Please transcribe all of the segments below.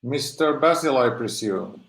Mr. Basil, I presume.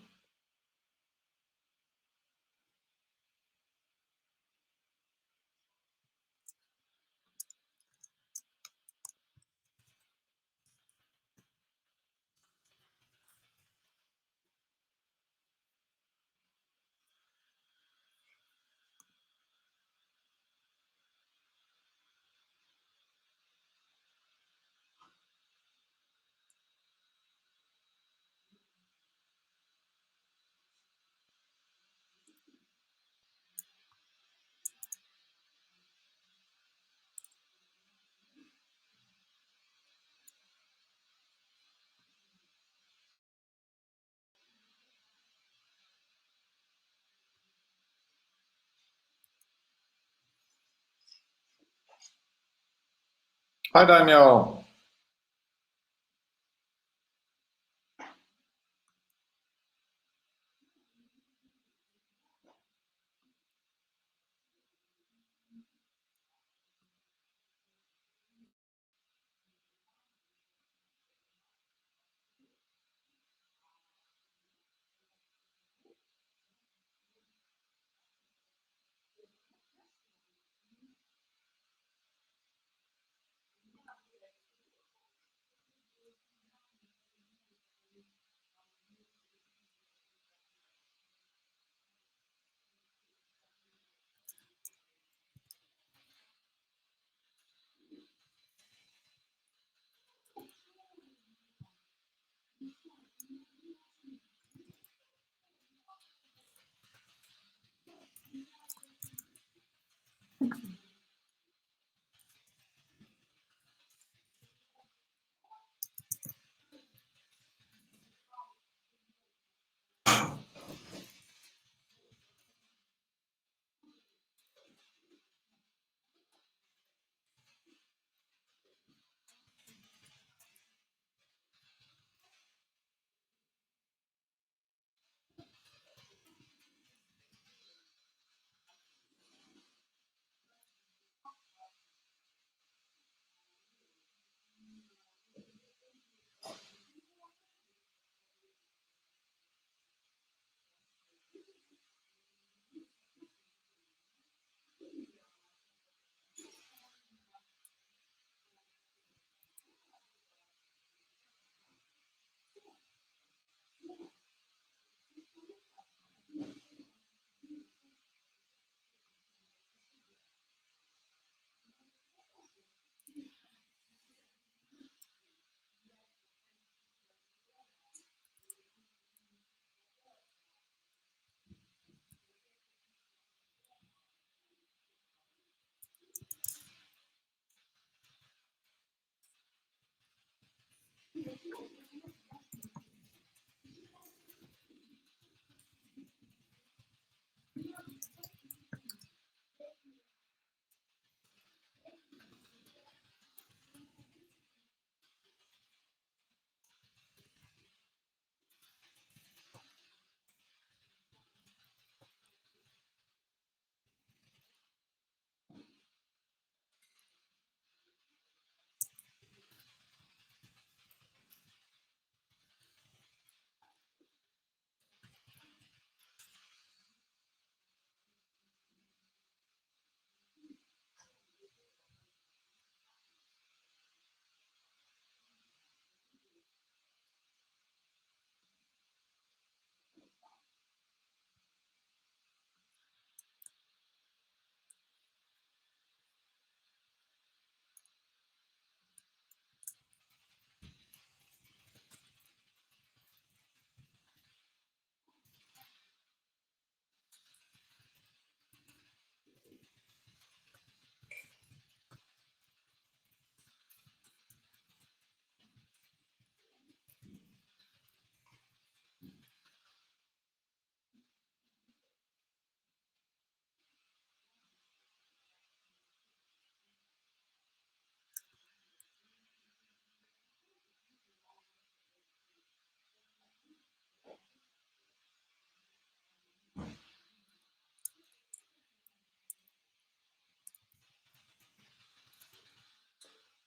Hi, Daniel.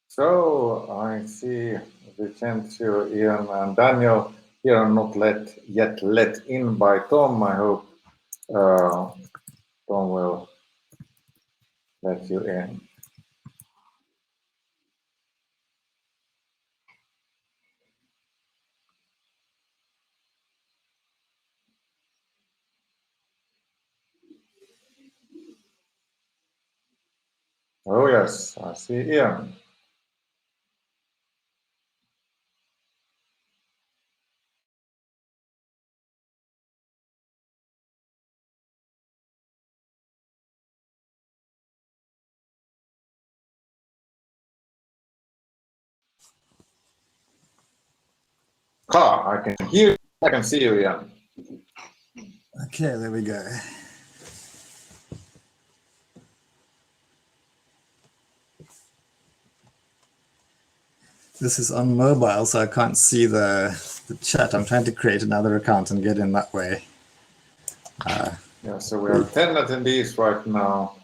So I see Vicențiu, Ian, and Daniel here are not yet let in by Tom. I hope Tom will let you in. Oh yes, I see Ian. I can hear you. I can see you, Ian. Okay, there we go. This is on mobile, so I can't see the chat. I'm trying to create another account and get in that way. Yeah, so we have 10 attendees right now.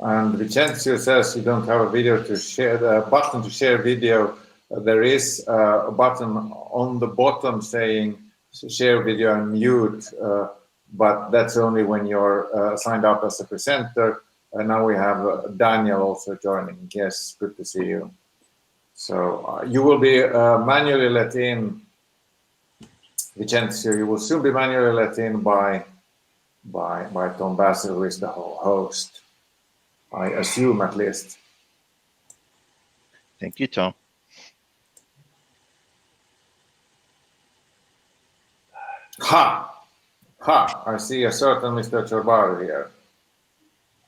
And Vicențiu says you don't have a video to share, the button to share video. There is a button on the bottom saying share video and mute, but that's only when you're signed up as a presenter. And now we have Daniel also joining. Yes, good to see you. So you will be manually let in, Vicențiu. You will soon be manually let in by Tom Basil, who is the host. I assume, at least. Thank you, Tom. I see a certain Mr. Ciorbaru here.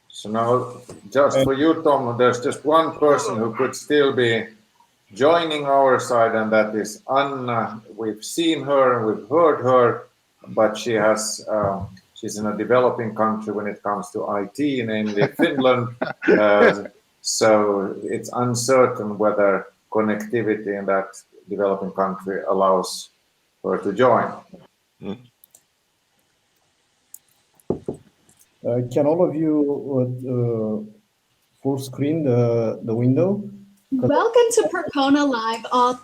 So now, just for you, Tom, there's just one person who could still be joining our side, and that is Anna. We've seen her and we've heard her, but she has she's in a developing country when it comes to IT, namely Finland. So it's uncertain whether connectivity in that developing country allows her to join. Can all of you full screen the window? Welcome to Percona Live.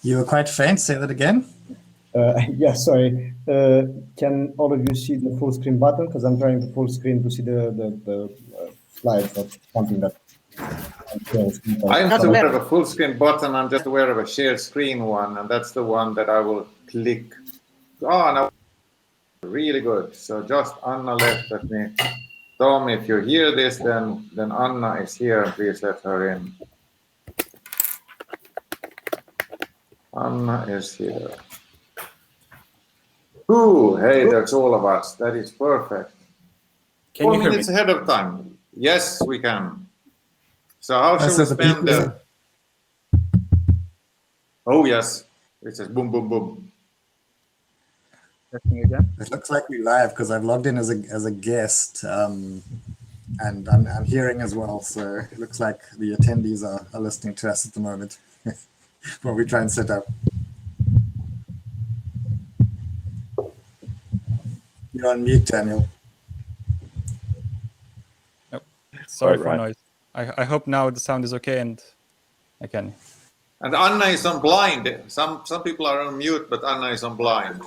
You were quite faint. Say that again. Yeah, sorry. Can all of you see the full screen button? Because I'm trying to full screen to see the slides of something that. I'm not aware of a full screen button. I'm just aware of a share screen one, and that's the one that I will click. Oh, no. Really good. So just Anna left. Let me. Tom, if you hear this, then Anna is here. Please let her in. Anna is here. Ooh, hey, that's all of us. That is perfect. Can 4 you hear minutes me? ahead of time. Yes, we can. So how shall So we the spend people- Oh, yes. It says boom, boom, boom. Testing again. It looks like we're live because I've logged in as a guest, and I'm hearing as well. So it looks like the attendees are listening to us at the moment while we try and set up. You're on mute, Daniel. Sorry Quite for right. noise. I hope now the sound is okay and I can. And Anna is on blind. Some people are on mute, but Anna is on blind.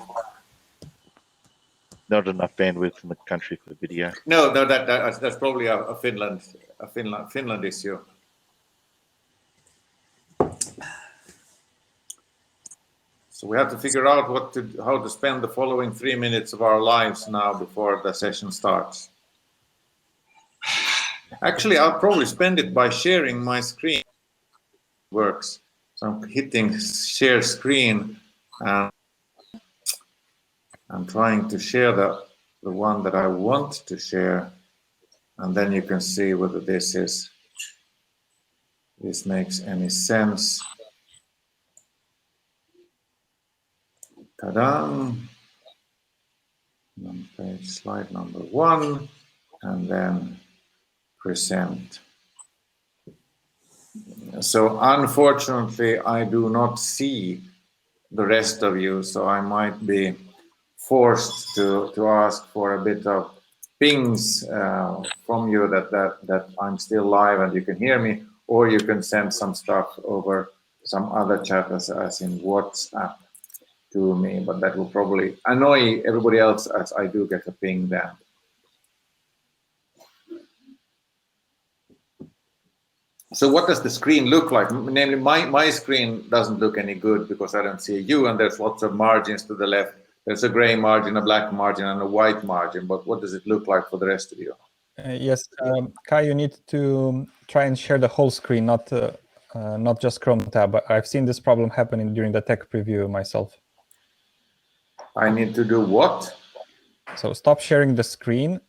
Not enough bandwidth in the country for the video. No, that's probably a Finland issue. So we have to figure out how to spend the following 3 minutes of our lives now before the session starts. Actually, I'll probably spend it by sharing my screen. It works. So I'm hitting share screen and I'm trying to share the one that I want to share, and then you can see whether this makes any sense. Ta-da! Page slide number 1, and then present. So unfortunately, I do not see the rest of you, so I might be forced to ask for a bit of pings from you that I'm still live and you can hear me, or you can send some stuff over some other chat as in WhatsApp to me, but that will probably annoy everybody else as I do get a ping then. So what does the screen look like? Namely, my screen doesn't look any good because I don't see you, and there's lots of margins to the left. There's a gray margin, a black margin, and a white margin, but what does it look like for the rest of you? Yes, Kai, you need to try and share the whole screen, not just Chrome tab. I've seen this problem happening during the tech preview myself. I need to do what? So stop sharing the screen,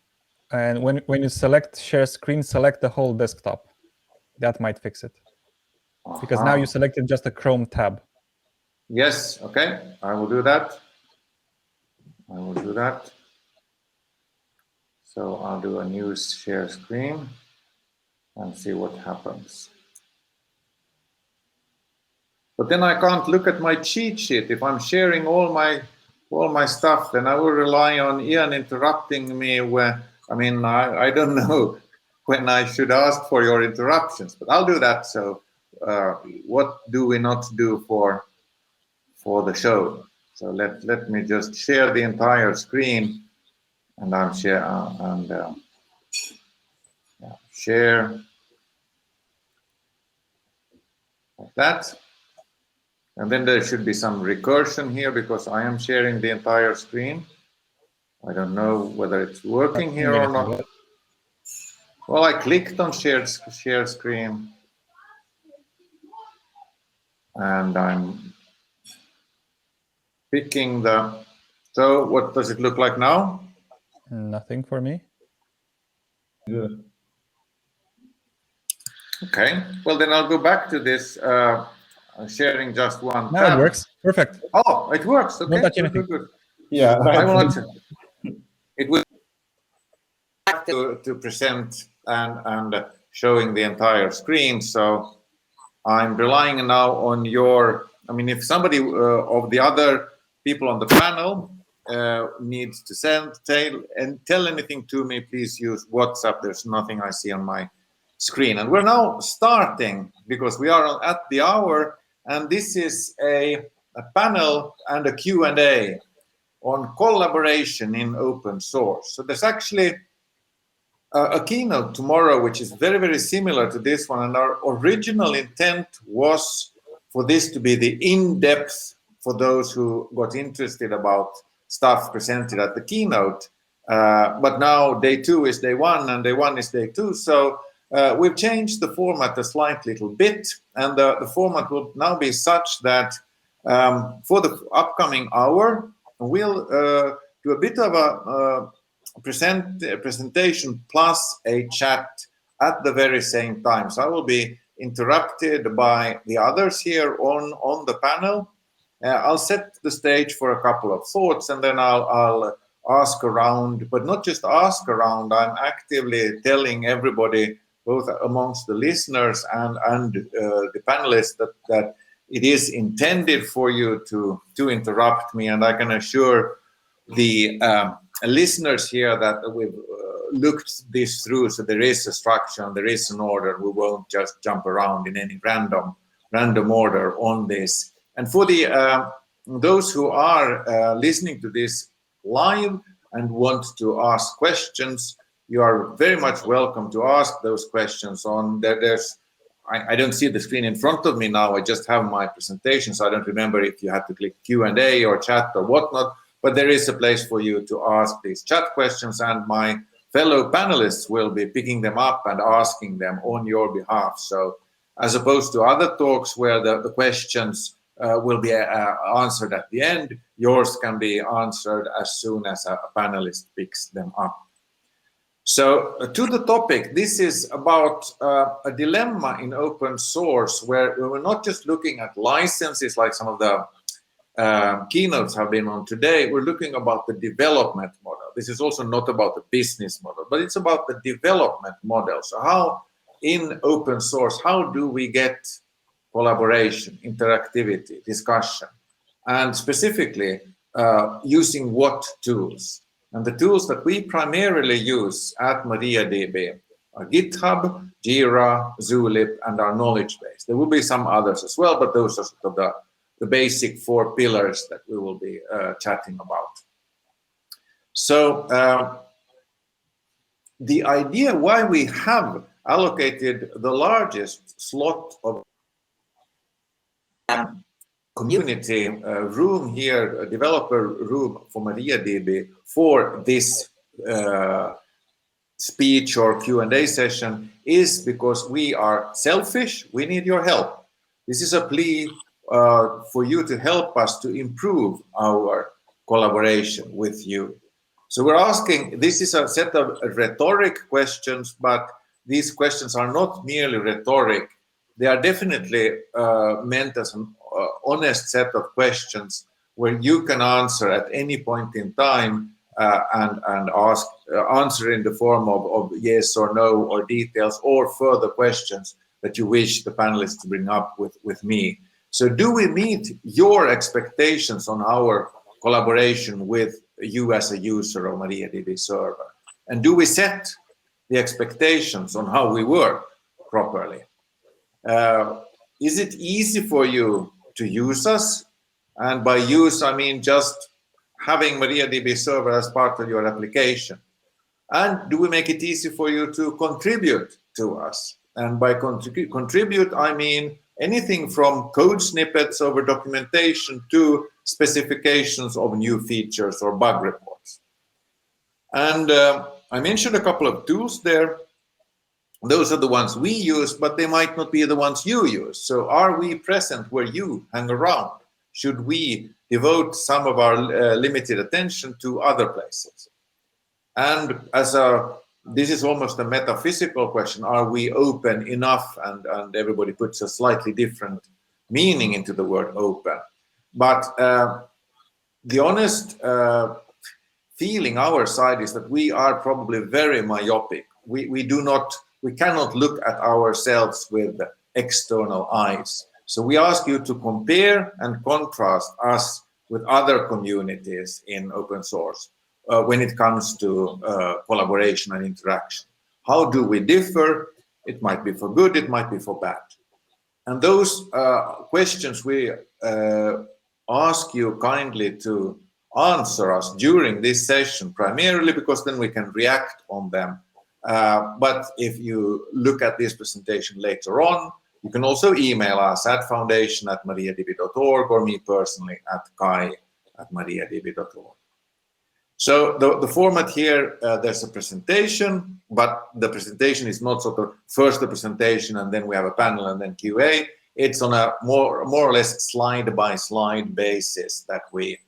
and when you select share screen, select the whole desktop. That might fix it. Because now you selected just a Chrome tab. Yes, okay, I will do that. I will do that. So I'll do a new share screen and see what happens. But then I can't look at my cheat sheet. If I'm sharing all my stuff, then I will rely on Ian interrupting me when, I don't know when I should ask for your interruptions, but I'll do that. So what do we not do for the show? So let me just share the entire screen, and I'm share like that. And then there should be some recursion here because I am sharing the entire screen. I don't know whether it's working here or not. Well, I clicked on share screen, and I'm picking the. So what does it look like now? Nothing for me. Good. Okay. Well, then I'll go back to this sharing just one Now tab. it works. Perfect. Oh, it works. Okay. Don't touch anything. Good. Yeah, I will right. not. It will have to present and showing the entire screen. So I'm relying now on your. If somebody of the other people on the panel needs to tell anything to me, please use WhatsApp. There's nothing I see on my screen, and we're now starting because we are at the hour, and this is a panel and a Q&A on collaboration in open source. So there's actually a keynote tomorrow which is very, very similar to this one, and our original intent was for this to be the in-depth for those who got interested about stuff presented at the keynote, but now day 2 is day 1 and day 1 is day 2, so we've changed the format a slight little bit, and the format will now be such that for the upcoming hour we'll do a bit of a presentation plus a chat at the very same time. So I will be interrupted by the others here on the panel. I'll set the stage for a couple of thoughts, and then I'll ask around, but not just ask around. I'm actively telling everybody, both amongst the listeners and the panelists, that it is intended for you to interrupt me, and I can assure the listeners here that we've looked this through, so there is a structure, there is an order. We won't just jump around in any random order on this. And for the those who are listening to this live and want to ask questions, you are very much welcome to ask those questions on there. I don't see the screen in front of me now. I just have my presentation, so I don't remember if you had to click Q&A or chat or whatnot. But there is a place for you to ask these chat questions, and my fellow panelists will be picking them up and asking them on your behalf. So as opposed to other talks where the questions will be answered at the end, yours can be answered as soon as a panelist picks them up. So to the topic, this is about a dilemma in open source where we're not just looking at licenses like some of the keynotes have been on today. We're looking about the development model. This is also not about the business model, but it's about the development model. So how in open source, how do we get collaboration, interactivity, discussion, and specifically using what tools? And the tools that we primarily use at MariaDB are GitHub, Jira, Zulip, and our knowledge base. There will be some others as well, but those are sort of the basic 4 pillars that we will be chatting about. So the idea why we have allocated the largest slot of community room here, a developer room for MariaDB for this speech or Q&A session is because we are selfish. We need your help. This is a plea for you to help us to improve our collaboration with you. So we're asking, this is a set of rhetoric questions, but these questions are not merely rhetoric. They are definitely meant as an honest set of questions where you can answer at any point in time and answer in the form of yes or no or details or further questions that you wish the panelists to bring up with me. So do we meet your expectations on our collaboration with you as a user of MariaDB server? And do we set the expectations on how we work properly? Is it easy for you to use us? And by use, I mean just having MariaDB server as part of your application. And do we make it easy for you to contribute to us? And by contribute, I mean anything from code snippets over documentation to specifications of new features or bug reports. And I mentioned a couple of tools there. Those are the ones we use, but they might not be the ones you use. So are we present where you hang around? Should we devote some of our limited attention to other places? And this is almost a metaphysical question. Are we open enough? And everybody puts a slightly different meaning into the word open. But the honest feeling our side is that we are probably very myopic. We cannot look at ourselves with external eyes. So we ask you to compare and contrast us with other communities in open source when it comes to collaboration and interaction. How do we differ? It might be for good, it might be for bad. And those questions we ask you kindly to answer us during this session, primarily because then we can react on them. But if you look at this presentation later on, you can also email us at foundation@mariadb.org or me personally at kai@mariadb.org. So the format here, there's a presentation, but the presentation is not sort of first the presentation and then we have a panel and then QA. It's on a more or less slide by slide basis that we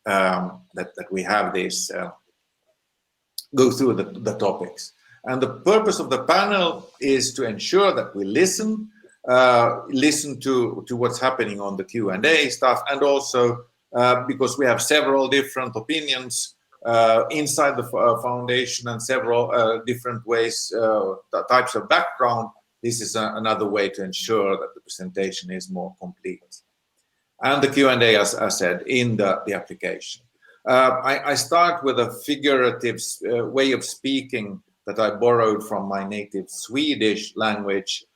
have this go through the topics. And the purpose of the panel is to ensure that we listen to what's happening on the Q&A stuff, and also because we have several different opinions inside the foundation and several different ways, types of background. This is another way to ensure that the presentation is more complete. And the Q&A, as I said, in the application. I start with a figurative way of speaking that I borrowed from my native Swedish language.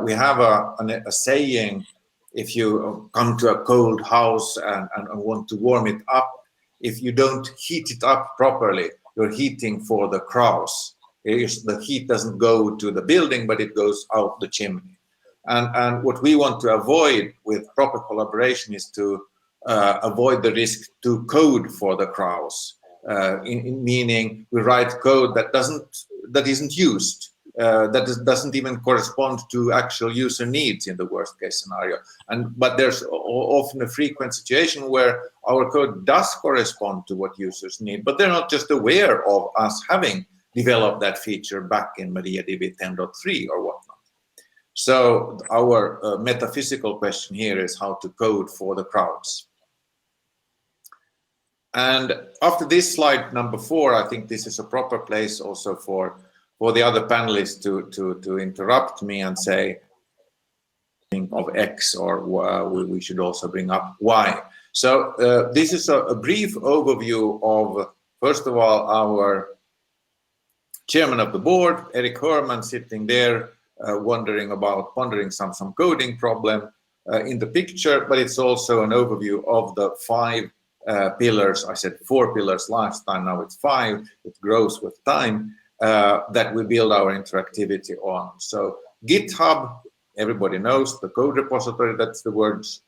We have a saying, if you come to a cold house and want to warm it up, if you don't heat it up properly, you're heating for the crows. The heat doesn't go to the building, but it goes out the chimney. And what we want to avoid with proper collaboration is to avoid the risk to code for the crows, meaning we write code that isn't used, that doesn't even correspond to actual user needs in the worst case scenario. But there's often a frequent situation where our code does correspond to what users need, but they're not just aware of us having developed that feature back in MariaDB 10.3 or whatnot. So our metaphysical question here is how to code for the crowds. And after this slide number 4, I think this is a proper place also for the other panelists to interrupt me and say, think of X, or we should also bring up Y. So this is a brief overview of First of all, our chairman of the board, Eric Herman, sitting there pondering some coding problem in the picture, but it's also an overview of the 5 pillars. I said 4 pillars last time, now it's 5. It grows with time, that we build our interactivity on. So GitHub, everybody knows, the code repository, that's the world's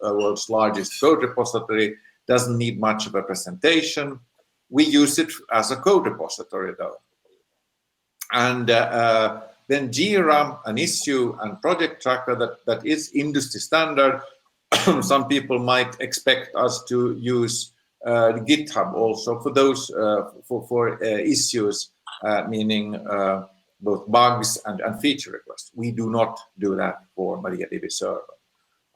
largest code repository, doesn't need much of a presentation. We use it as a code repository though. And then Jira, an issue and project tracker that is industry standard. Some people might expect us to use GitHub also for those for issues, meaning both bugs and feature requests. We do not do that for MariaDB Server.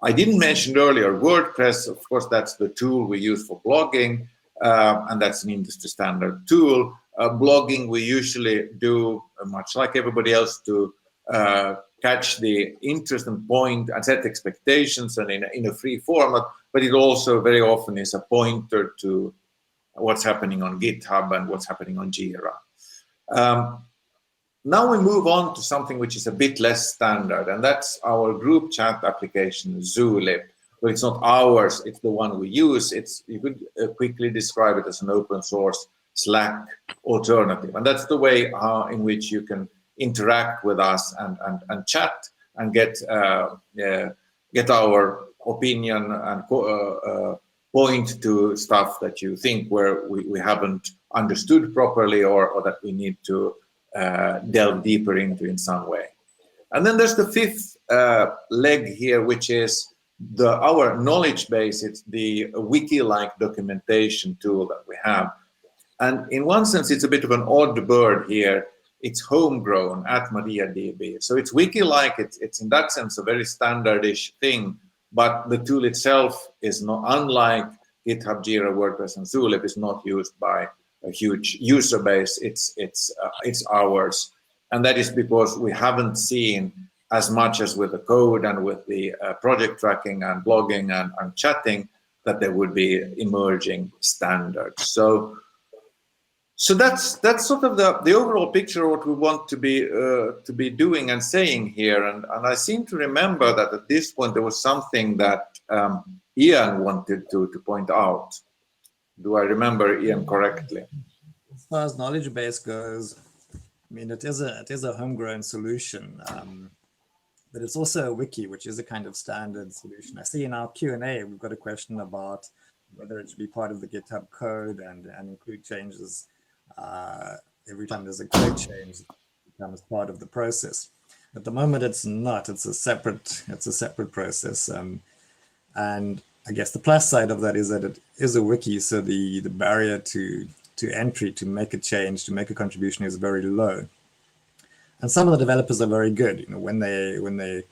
I didn't mention earlier WordPress. Of course, that's the tool we use for blogging, and that's an industry standard tool. Blogging we usually do much like everybody else to catch the interest and point and set expectations and in a free format, but it also very often is a pointer to what's happening on GitHub and what's happening on Jira. Now we move on to something which is a bit less standard, and that's our group chat application, Zulip. Well, it's not ours, it's the one we use. You could quickly describe it as an open source Slack alternative. And that's the way in which you can interact with us and chat and get our opinion and point to stuff that you think where we haven't understood properly or that we need to delve deeper into in some way. And then there's the 5th leg here, which is our knowledge base. It's the wiki-like documentation tool that we have. And in one sense, it's a bit of an odd bird here. It's homegrown at MariaDB. So it's wiki-like, it's in that sense a very standardish thing, but the tool itself is not, unlike GitHub, Jira, WordPress, and Zulip, is not used by a huge user base. It's ours. And that is because we haven't seen as much as with the code and with the project tracking and blogging and chatting that there would be emerging standards. So that's sort of the overall picture of what we want to be doing and saying here. And I seem to remember that at this point there was something that Ian wanted to point out. Do I remember Ian correctly? As far as knowledge base goes, I mean, it is a homegrown solution, but it's also a wiki, which is a kind of standard solution. I see in our Q&A we've got a question about whether it should be part of the GitHub code and include changes. Every time there's a code change, it becomes part of the process. At the moment, it's not. It's a separate process. And I guess the plus side of that is that it is a wiki, so the barrier to entry, to make a change, to make a contribution is very low. And some of the developers are very good. You know, when they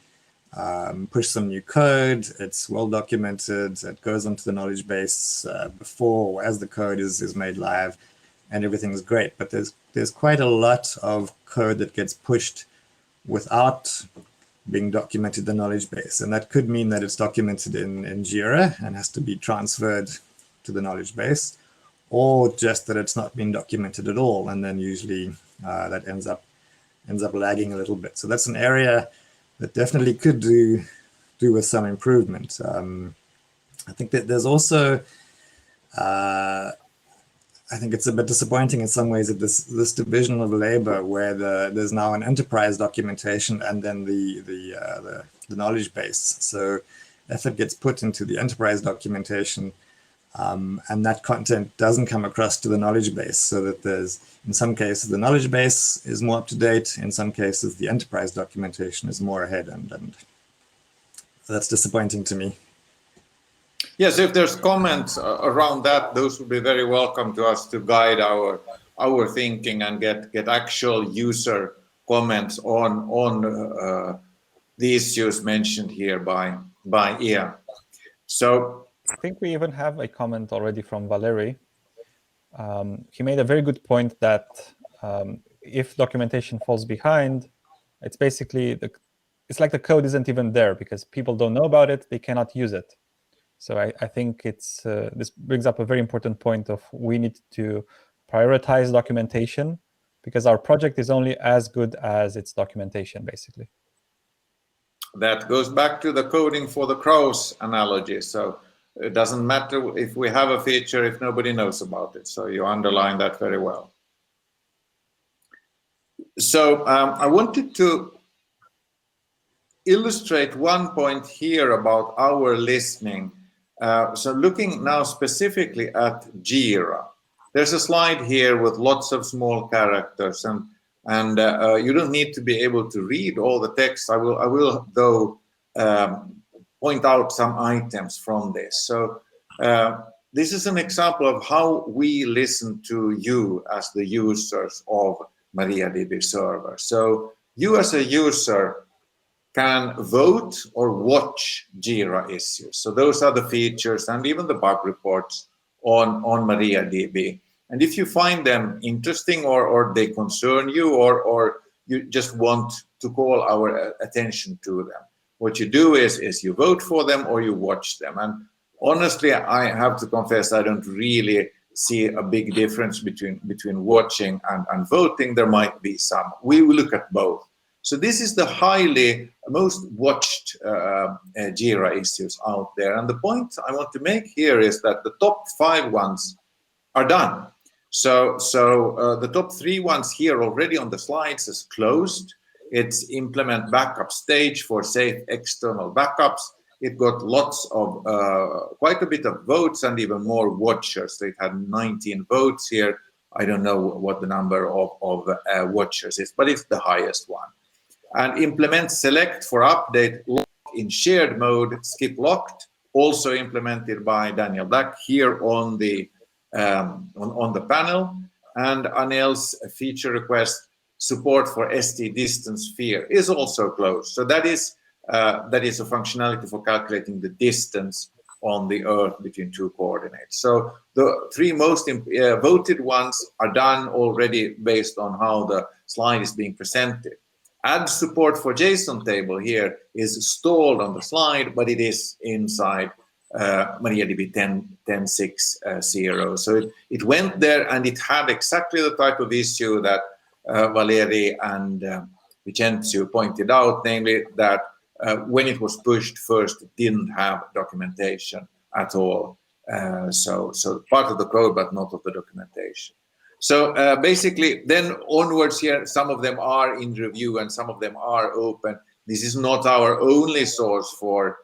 push some new code, it's well documented. It goes onto the knowledge base before or as the code is made live, and everything's great. But there's quite a lot of code that gets pushed without being documented in the knowledge base, and that could mean that it's documented in Jira and has to be transferred to the knowledge base, or just that it's not been documented at all, and then usually that ends up lagging a little bit. So that's an area that definitely could do with some improvement. I think that there's also I think it's a bit disappointing in some ways that this division of labor, where there's now an enterprise documentation and then the knowledge base. So effort gets put into the enterprise documentation, and that content doesn't come across to the knowledge base. So that there's, in some cases, the knowledge base is more up to date. In some cases, the enterprise documentation is more ahead, and that's disappointing to me. Yes, if there's comments around that, those would be very welcome to us to guide our thinking and get actual user comments on the issues mentioned here by Ian. So I think we even have a comment already from Valery. He made a very good point that if documentation falls behind, it's basically it's like the code isn't even there because people don't know about it, they cannot use it. So I think it's this brings up a very important point of we need to prioritize documentation, because our project is only as good as its documentation, basically. That goes back to the coding for the crows analogy. So it doesn't matter if we have a feature if nobody knows about it. So you underline that very well. So I wanted to illustrate one point here about our listening. So looking now specifically at Jira, there's a slide here with lots of small characters, and you don't need to be able to read all the text. I will though point out some items from this. So this is an example of how we listen to you as the users of MariaDB server. So you as a user can vote or watch Jira issues. So those are the features and even the bug reports on MariaDB. And if you find them interesting or they concern you or you just want to call our attention to them, what you do is you vote for them or you watch them. And honestly, I have to confess, I don't really see a big difference between watching and voting. There might be some. We will look at both. So this is the most watched Jira issues out there. And the point I want to make here is that the top 5 ones are done. So the top 3 ones here already on the slides is closed. It's implement backup stage for safe external backups. It got lots of, quite a bit of votes and even more watchers. So it had 19 votes here. I don't know what the number of watchers is, but it's the highest one. And implement select for update lock in shared mode, skip locked, also implemented by Daniel Black here on the panel. And Anel's feature request support for ST distance sphere is also closed. So that is a functionality for calculating the distance on the Earth between 2 coordinates. So the 3 most voted ones are done already based on how the slide is being presented. Add support for JSON table here is stalled on the slide, but it is inside MariaDB 10.6.0. So it went there and it had exactly the type of issue that Valeri and Vicențiu pointed out, namely that when it was pushed first, it didn't have documentation at all. So part of the code, but not of the documentation. So basically, then onwards here, some of them are in review and some of them are open. This is not our only source for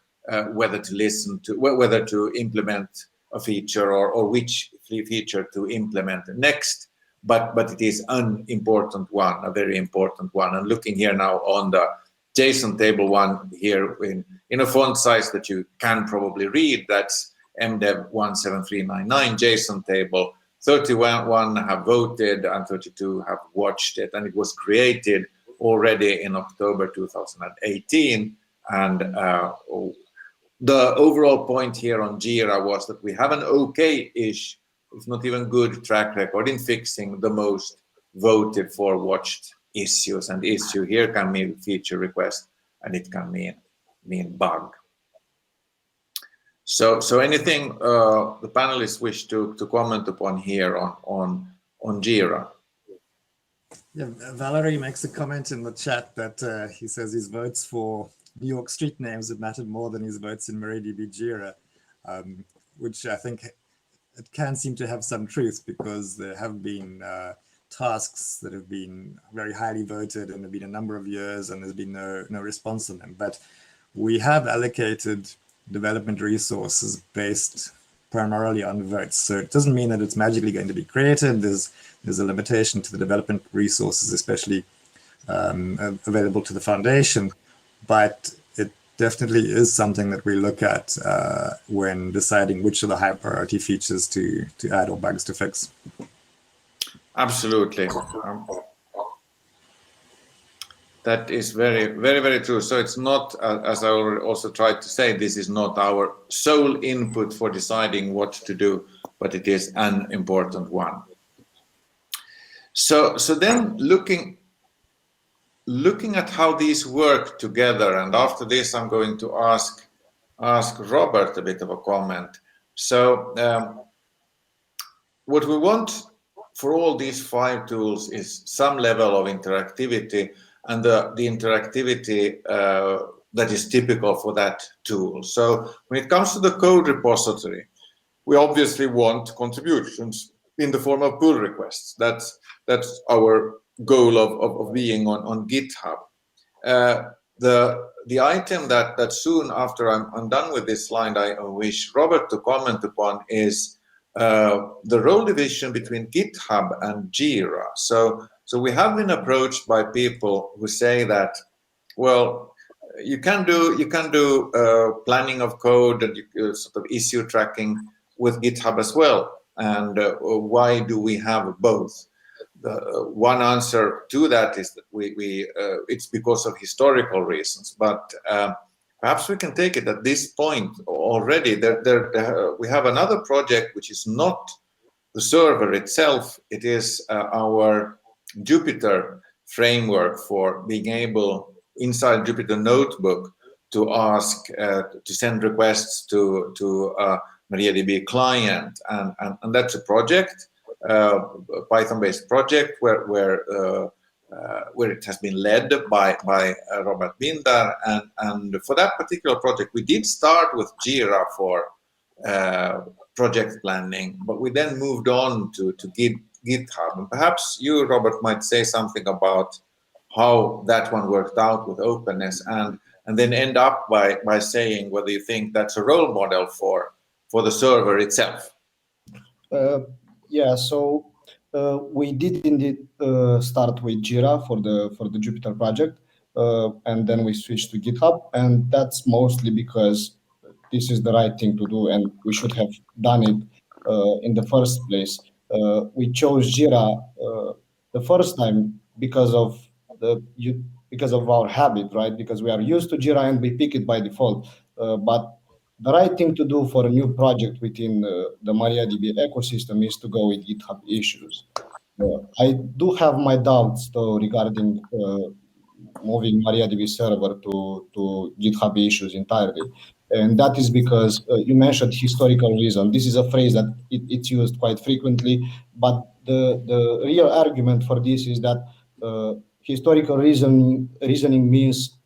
whether to implement a feature or which feature to implement next. But it is an important one, a very important one. And looking here now on the JSON table one here in a font size that you can probably read, that's MDev 17399 JSON table. 31 have voted and 32 have watched it, and it was created already in October 2018. And the overall point here on Jira was that we have an okay-ish, if not even good, track record in fixing the most voted for watched issues. And issue here can mean feature request, and it can mean bug. So anything the panelists wish to comment upon here on Jira? Yeah, Valerie makes a comment in the chat that he says his votes for New York street names have mattered more than his votes in MariaDB Jira, which I think it can seem to have some truth, because there have been tasks that have been very highly voted and have been a number of years and there's been no response on them. But we have allocated development resources based primarily on votes. So it doesn't mean that it's magically going to be created. There's a limitation to the development resources, especially available to the foundation, but it definitely is something that we look at when deciding which of the high priority features to add or bugs to fix. Absolutely. That is very, very, very true. So it's not, as I also tried to say, this is not our sole input for deciding what to do, but it is an important one. So then looking at how these work together, and after this I'm going to ask Robert a bit of a comment. So what we want for all these 5 tools is some level of interactivity, and the interactivity that is typical for that tool. So when it comes to the code repository, we obviously want contributions in the form of pull requests. That's our goal of being on GitHub. The item that soon after I'm done with this slide, I wish Robert to comment upon is the role division between GitHub and Jira. So we have been approached by people who say that, well, you can do planning of code and sort of issue tracking with GitHub as well. And why do we have both? One answer to that is that it's because of historical reasons, but perhaps we can take it at this point already. We have another project which is not the server itself. It is our Jupyter framework for being able, inside Jupyter Notebook, to ask to send requests to MariaDB client, and that's a project, Python-based project where it has been led by Robert Bindar, and for that particular project we did start with Jira for project planning, but we then moved on to GitHub. And perhaps you, Robert, might say something about how that one worked out with openness, and then end up by saying whether you think that's a role model for the server itself. Yeah, so we did indeed start with Jira for the Jupyter project, and then we switched to GitHub, and that's mostly because this is the right thing to do, and we should have done it in the first place. We chose Jira the first time because of our habit, right? Because we are used to Jira and we pick it by default. But the right thing to do for a new project within the MariaDB ecosystem is to go with GitHub issues. I do have my doubts though regarding moving MariaDB server to GitHub issues entirely. And that is because you mentioned historical reason. This is a phrase that it's used quite frequently, but the real argument for this is that historical reasoning means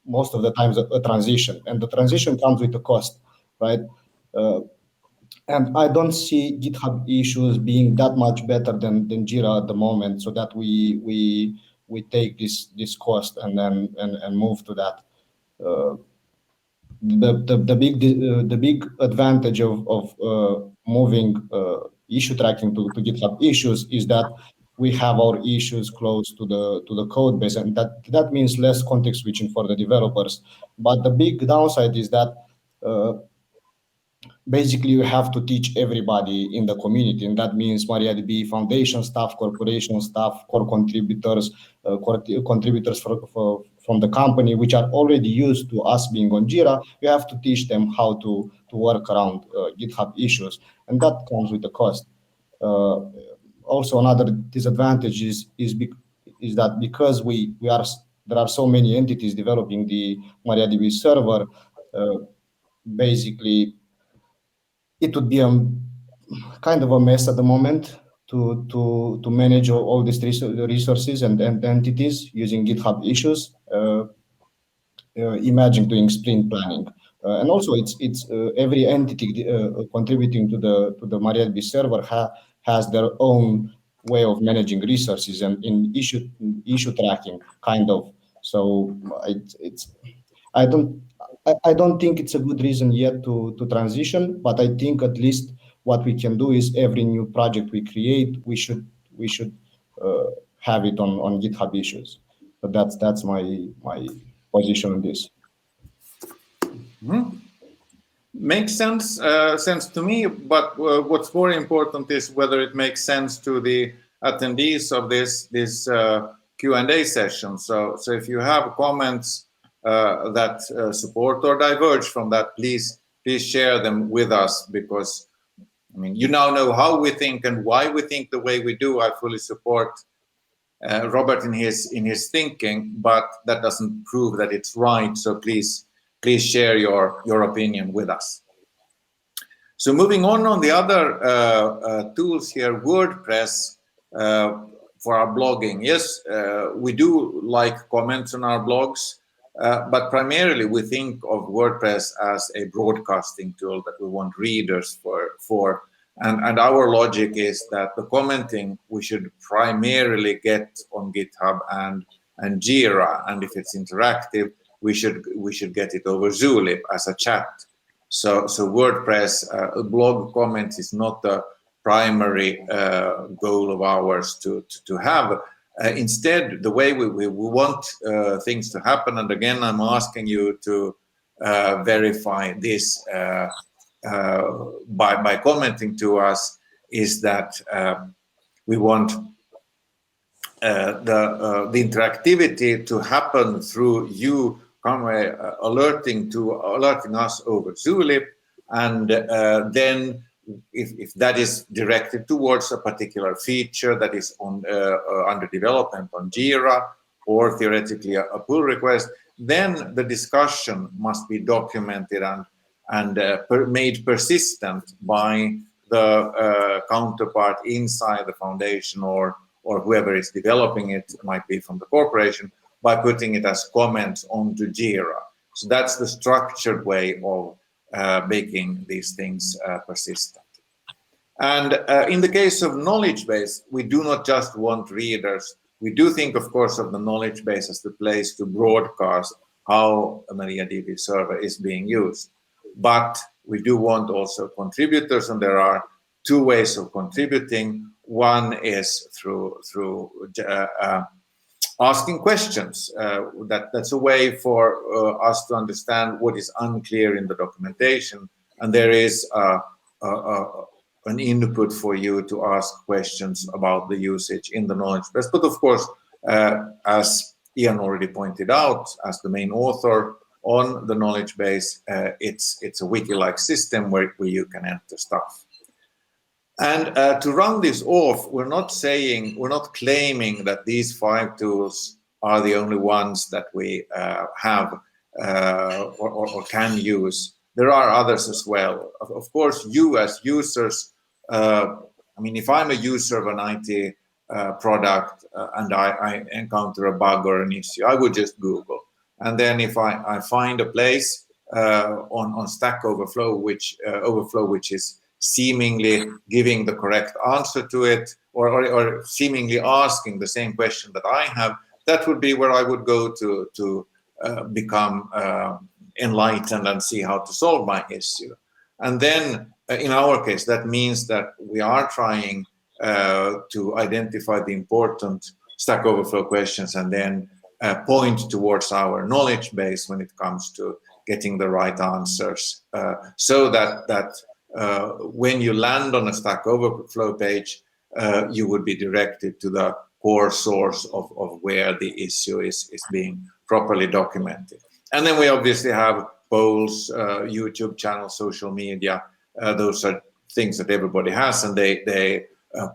most of the times a transition, and the transition comes with a cost, right? And I don't see GitHub issues being that much better than Jira at the moment, so that we take this cost and then move to that. The big advantage of moving issue tracking to GitHub issues is that we have our issues close to the code base, and that means less context switching for the developers. But the big downside is that basically you have to teach everybody in the community, and that means MariaDB Foundation staff, corporation staff, core contributors, contributors from the company, which are already used to us being on Jira. You have to teach them how to work around GitHub issues, and that comes with a cost. Also, another disadvantage is that because there are so many entities developing the MariaDB server, basically it would be a kind of a mess at the moment to manage all these resources and entities using GitHub issues. Imagine doing sprint planning, and also it's every entity contributing to the MariaDB server has their own way of managing resources and in issue tracking, kind of. So I don't think it's a good reason yet to transition, but I think at least what we can do is every new project we create, we should have it on GitHub issues. But that's my position on this. Mm-hmm. Makes sense to me, but what's more important is whether it makes sense to the attendees of this Q&A session. So if you have comments that support or diverge from that, please share them with us, because I mean, you now know how we think and why we think the way we do. I fully support Robert in his thinking, but that doesn't prove that it's right. So please share your opinion with us. So moving on the other tools here, WordPress for our blogging. Yes, we do like comments on our blogs, but primarily we think of WordPress as a broadcasting tool that we want readers for. And our logic is that the commenting we should primarily get on GitHub and Jira, and if it's interactive, we should get it over Zulip as a chat. So WordPress blog comments is not the primary goal of ours to have. Instead, the way we want things to happen, and again, I'm asking you to verify this by commenting to us, is that we want the interactivity to happen through you alerting us over Zulip, and then if that is directed towards a particular feature that is under development on Jira, or theoretically a pull request, then the discussion must be documented and made persistent by the counterpart inside the foundation, or whoever is developing it, might be from the corporation, by putting it as comments onto Jira. So that's the structured way of making these things persistent. And in the case of knowledge base, we do not just want readers. We do think, of course, of the knowledge base as the place to broadcast how a MariaDB server is being used. But we do want also contributors, and there are two ways of contributing. One is through asking questions. That's a way for us to understand what is unclear in the documentation, and there is an input for you to ask questions about the usage in the knowledge base. But of course, as Ian already pointed out, as the main author on the knowledge base, it's a wiki-like system where you can enter stuff. And to run this off, we're not claiming that these 5 tools are the only ones that we have or can use. There are others as well. Of course, you as users, I mean, if I'm a user of an IT product and I encounter a bug or an issue, I would just Google. And then if I find a place on Stack Overflow, which is seemingly giving the correct answer to it, or seemingly asking the same question that I have, that would be where I would go to become enlightened and see how to solve my issue. And then in our case, that means that we are trying to identify the important Stack Overflow questions and then point towards our knowledge base when it comes to getting the right answers, so that when you land on a Stack Overflow page, you would be directed to the core source of where the issue is being properly documented. And then we obviously have polls, YouTube channels, social media. Those are things that everybody has, and they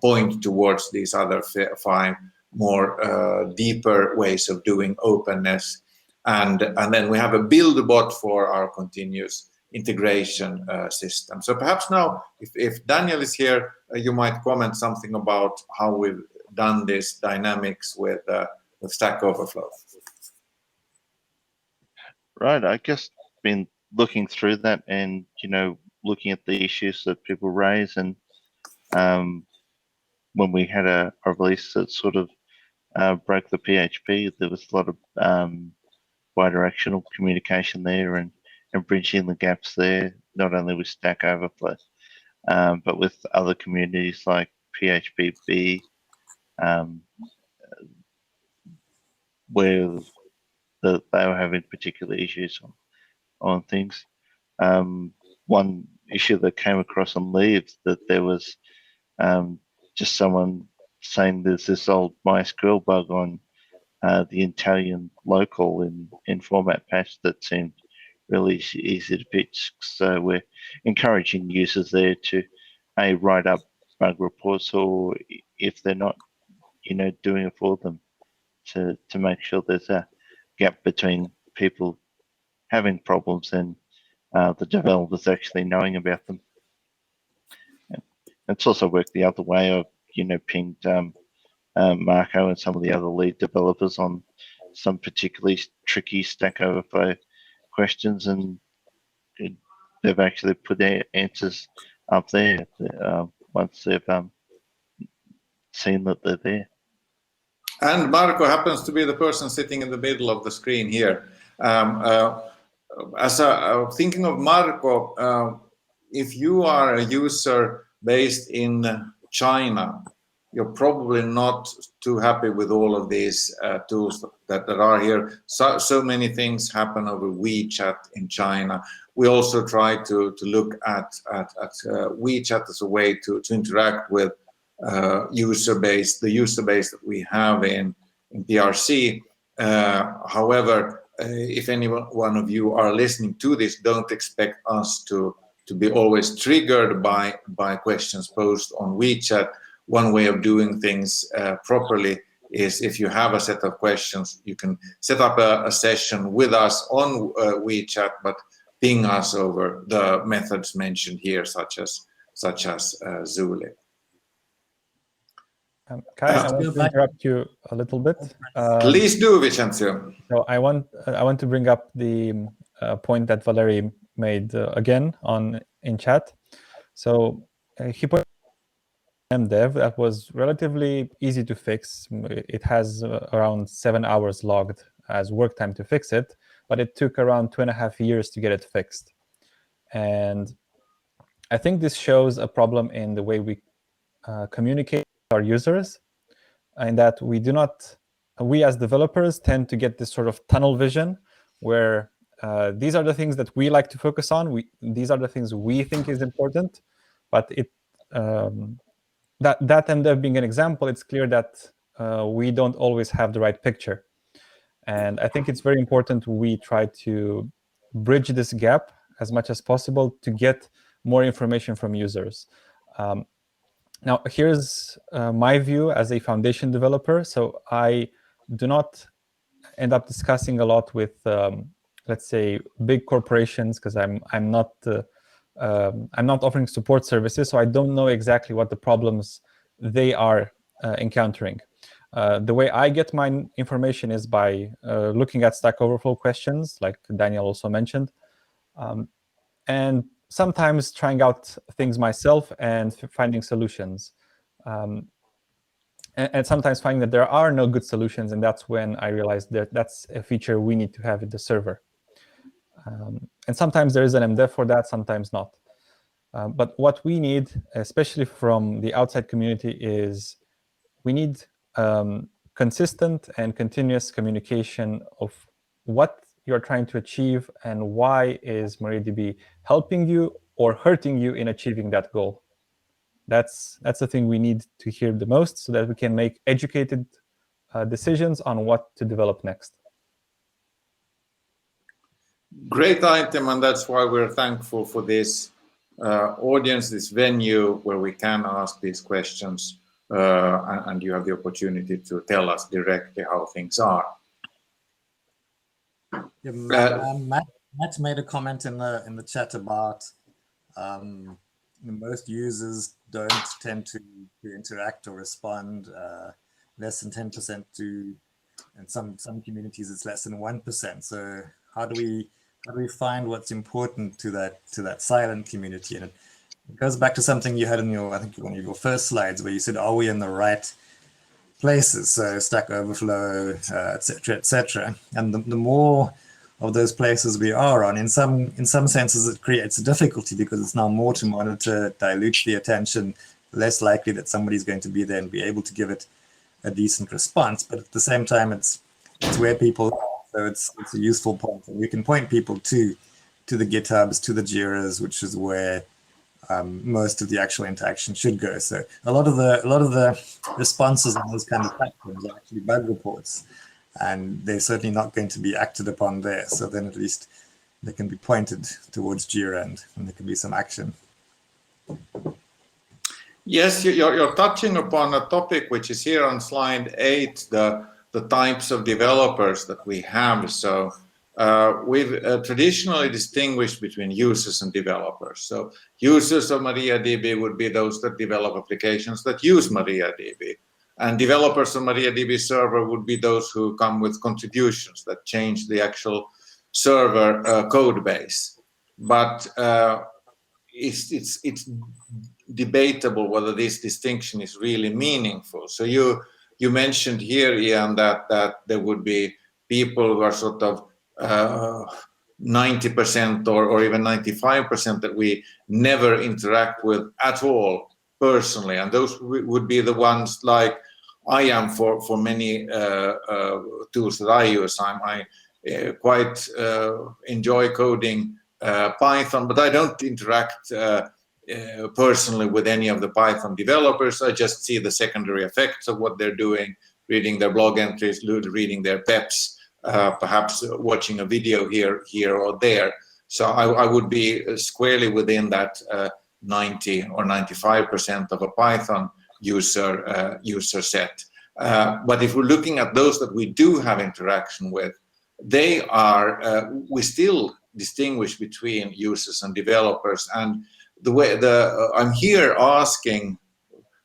point towards these other 5 more deeper ways of doing openness. And then we have a build bot for our continuous integration system. So perhaps now, if Daniel is here, you might comment something about how we've done this dynamics with Stack Overflow. Right, I guess been looking through that and, looking at the issues that people raise, and when we had a release that sort of broke the PHP, there was a lot of bidirectional communication there and bridging the gaps there, not only with Stack Overflow, but with other communities like PHPB, where they were having particular issues on things. One issue that came across on Leaves, that there was just someone saying there's this old MySQL bug on the Italian local in format patch that seemed really easy to fix. So we're encouraging users there to write up bug reports, or if they're not, doing it for them, to make sure there's a gap between people having problems and the developers actually knowing about them. And it's also worked the other way. I've pinged Marco and some of the other lead developers on some particularly tricky Stack Overflow questions, and they've actually put their answers up there once they've seen that they're there. And Marco happens to be the person sitting in the middle of the screen here. Thinking of Marco, if you are a user based in China, you're probably not too happy with all of these tools that are here. So many things happen over WeChat in China. We also try to look at WeChat as a way to interact with the user base that we have in PRC. However, if any one of you are listening to this, don't expect us to be always triggered by questions posed on WeChat. One way of doing things properly is, if you have a set of questions, you can set up a session with us on WeChat, but ping us over the methods mentioned here, such as Zulip. Kai, I want to interrupt you a little bit. Please do, Vicențiu. So I want to bring up the point that Valery made again in chat. So he put MDev that was relatively easy to fix. It has around 7 hours logged as work time to fix it, but it took around 2.5 years to get it fixed. And I think this shows a problem in the way we communicate with our users, and that we as developers tend to get this sort of tunnel vision where these are the things that we like to focus on. These are the things we think is important, but that MDev being an example, it's clear that we don't always have the right picture. And I think it's very important we try to bridge this gap as much as possible to get more information from users. Now, here's my view as a foundation developer. So I do not end up discussing a lot with, let's say, big corporations, because I'm not offering support services, so I don't know exactly what the problems they are encountering. The way I get my information is by looking at Stack Overflow questions, like Daniel also mentioned, and sometimes trying out things myself and finding solutions. And sometimes finding that there are no good solutions, and that's when I realized that that's a feature we need to have in the server. And sometimes there is an MDev for that, sometimes not. But what we need, especially from the outside community, is we need consistent and continuous communication of what you're trying to achieve and why is MariaDB helping you or hurting you in achieving that goal. That's the thing we need to hear the most, so that we can make educated decisions on what to develop next. Great item, and that's why we're thankful for this audience, this venue where we can ask these questions, and you have the opportunity to tell us directly how things are. Yeah, Matt made a comment in the chat about most users don't tend to interact or respond. Less than 10% do, and some communities it's less than 1%. So how do we find what's important to that silent community? And it goes back to something you had in I think one of your first slides, where you said, are we in the right places? So Stack Overflow, etc., etc. And the more of those places we are on, in some senses it creates a difficulty, because it's now more to monitor, dilute the attention, less likely that somebody's going to be there and be able to give it a decent response. But at the same time, it's where people are, so it's a useful point. And we can point people to the GitHubs, to the Jiras, which is where most of the actual interaction should go. So a lot of the responses on those kind of platforms are actually bug reports, and they're certainly not going to be acted upon there. So then at least they can be pointed towards Jira, and there can be some action. Yes, you're touching upon a topic which is here on slide 8, the types of developers that we have. So we've traditionally distinguished between users and developers. So users of MariaDB would be those that develop applications that use MariaDB. And developers of MariaDB server would be those who come with contributions that change the actual server code base. But it's debatable whether this distinction is really meaningful. So you mentioned here, Ian, that there would be people who are sort of 90% or even 95% that we never interact with at all personally, and those would be the ones like I am for many tools that I use. I quite enjoy coding Python, but I don't interact personally with any of the Python developers. I just see the secondary effects of what they're doing, reading their blog entries, reading their peps, perhaps watching a video here or there. So I would be squarely within that 90 or 95% of a Python user set. But if we're looking at those that we do have interaction with, they are we still distinguish between users and developers. And the way I'm here asking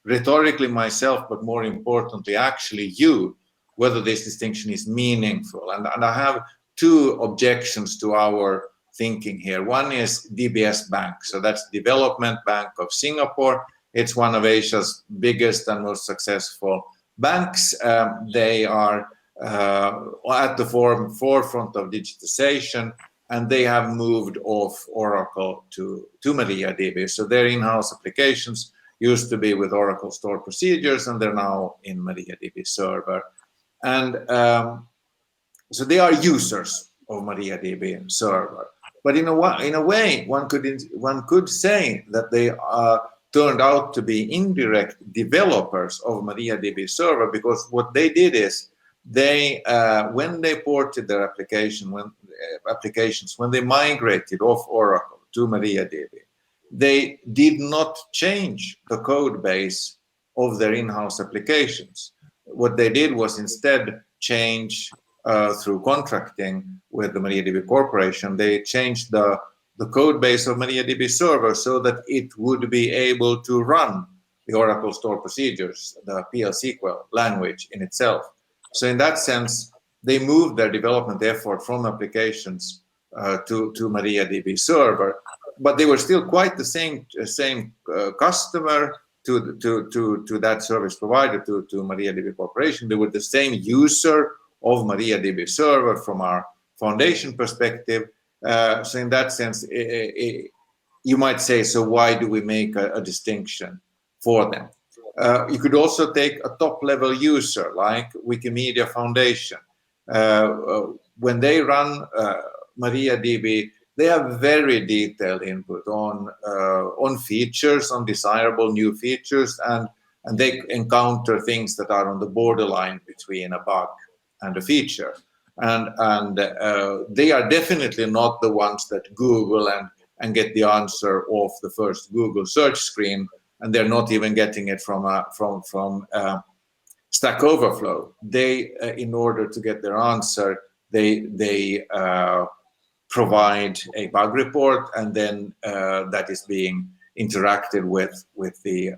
rhetorically myself, but more importantly, actually you, whether this distinction is meaningful. And I have two objections to our thinking here. One is DBS Bank. So that's Development Bank of Singapore. It's one of Asia's biggest and most successful banks. They are at the forefront of digitization, and they have moved off Oracle to MariaDB. So their in-house applications used to be with Oracle stored procedures, and they're now in MariaDB server. And so they are users of MariaDB server. But in a way, one could say that they turned out to be indirect developers of MariaDB server, because what they did is they, when they ported their applications, when they migrated off Oracle to MariaDB, they did not change the code base of their in-house applications. What they did was instead change through contracting with the MariaDB Corporation, they changed the code base of MariaDB server so that it would be able to run the Oracle stored procedures, the PL/SQL language in itself. So in that sense, they moved their development effort from applications to MariaDB server, but they were still quite the same customer to that service provider, to MariaDB Corporation. They were the same user of MariaDB server from our foundation perspective. So in that sense, you might say, so why do we make a distinction for them? You could also take a top-level user like Wikimedia Foundation. When they run MariaDB, they have very detailed input on features, on desirable new features, and they encounter things that are on the borderline between a bug and a feature. And they are definitely not the ones that Google and get the answer off the first Google search screen, and they're not even getting it from Stack Overflow. They, in order to get their answer, they provide a bug report, and then that is being interacted with the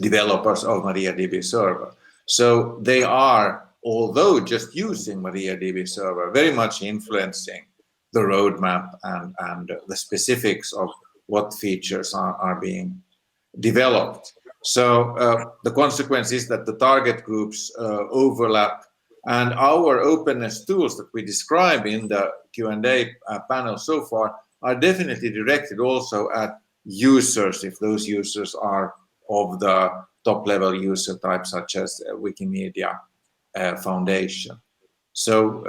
developers of MariaDB server. So they are, although just using MariaDB server, very much influencing the roadmap and the specifics of what features are being developed. So the consequence is that the target groups overlap, and our openness tools that we describe in the Q&A panel so far are definitely directed also at users, if those users are of the top-level user type, such as Wikimedia Foundation. So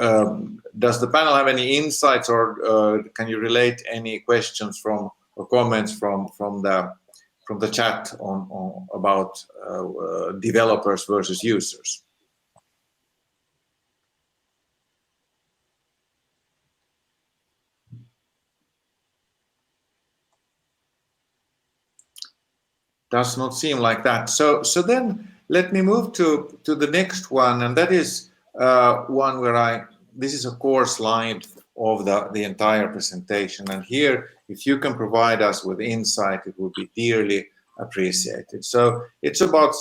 does the panel have any insights, or can you relate any questions from or comments from the chat on about developers versus users? Does not seem like that. So then let me move to the next one, and that is one where this is a core slide of the entire presentation. And here, if you can provide us with insight, it would be dearly appreciated. So it's about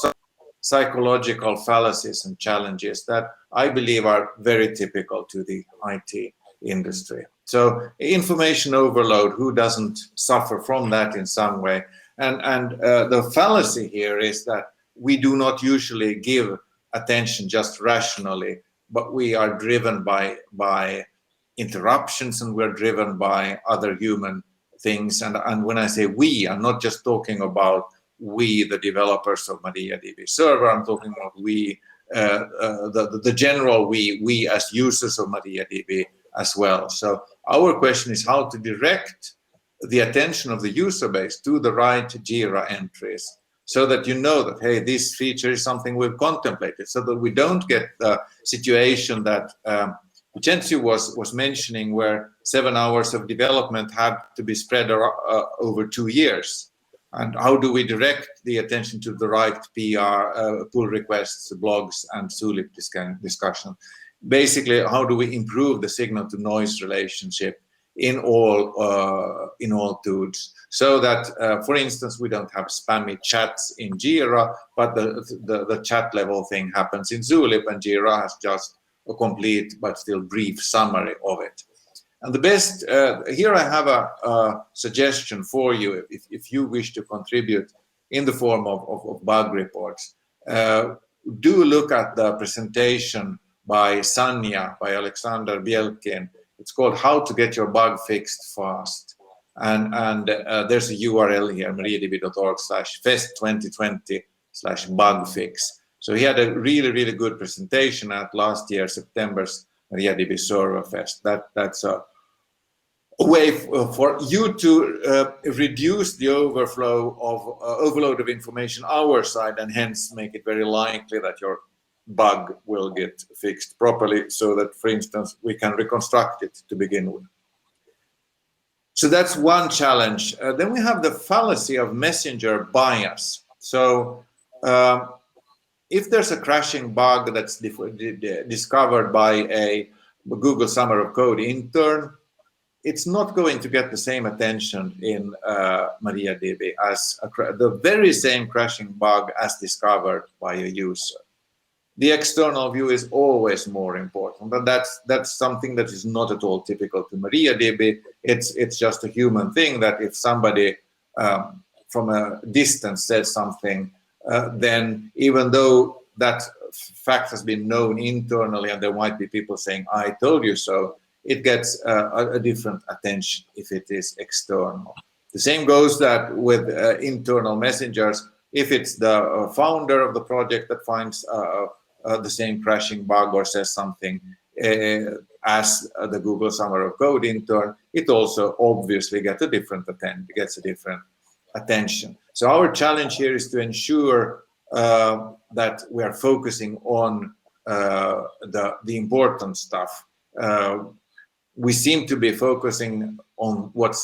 psychological fallacies and challenges that I believe are very typical to the IT industry. So information overload, who doesn't suffer from that in some way? And the fallacy here is that we do not usually give attention just rationally, but we are driven by interruptions, and we're driven by other human things. And when I say we, I'm not just talking about we, the developers of MariaDB server. I'm talking about we, the general we as users of MariaDB as well. So our question is how to direct the attention of the user base to the right Jira entries, so that you know that, hey, this feature is something we've contemplated, so that we don't get the situation that Vicențiu was mentioning, where 7 hours of development had to be spread over 2 years. And how do we direct the attention to the right PR, pull requests, blogs, and Zulip discussion? Basically, how do we improve the signal-to-noise relationship in all tools, so that, for instance, we don't have spammy chats in Jira, but the chat level thing happens in Zulip, and Jira has just a complete but still brief summary of it. And the best, here I have a suggestion for you if you wish to contribute in the form of bug reports. Do look at the presentation by Sanya, by Alexander Bielkin. It's called How to Get Your Bug Fixed Fast. And there's a URL here, mariadb.org/fest2020/bugfix. So he had a really, really good presentation at last year, September's MariaDB Server Fest. That's a way for you to reduce the overload of information our side, and hence make it very likely that your bug will get fixed properly, so that, for instance, we can reconstruct it to begin with. So that's one challenge. Then we have the fallacy of messenger bias. So if there's a crashing bug that's discovered by a Google Summer of Code intern, it's not going to get the same attention in MariaDB as the very same crashing bug as discovered by a user. The external view is always more important, but that's something that is not at all typical to MariaDB. It's just a human thing that if somebody from a distance says something, then even though that fact has been known internally, and there might be people saying, I told you so, it gets a different attention if it is external. The same goes that with internal messengers. If it's the founder of the project that finds the same crashing bug or says something as the Google Summer of Code intern, it also obviously gets a different attention. So our challenge here is to ensure that we are focusing on the important stuff. We seem to be focusing on what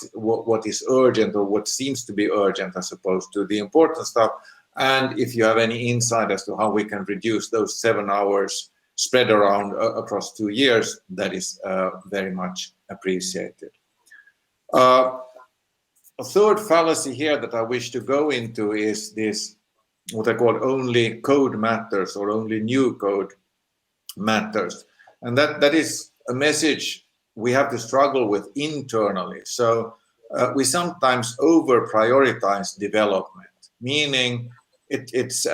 is urgent, or what seems to be urgent, as opposed to the important stuff. And if you have any insight as to how we can reduce those 7 hours spread around across 2 years, that is very much appreciated. A third fallacy here that I wish to go into is this, what I call only code matters, or only new code matters. And that is a message we have to struggle with internally. So we sometimes over prioritize development, meaning it's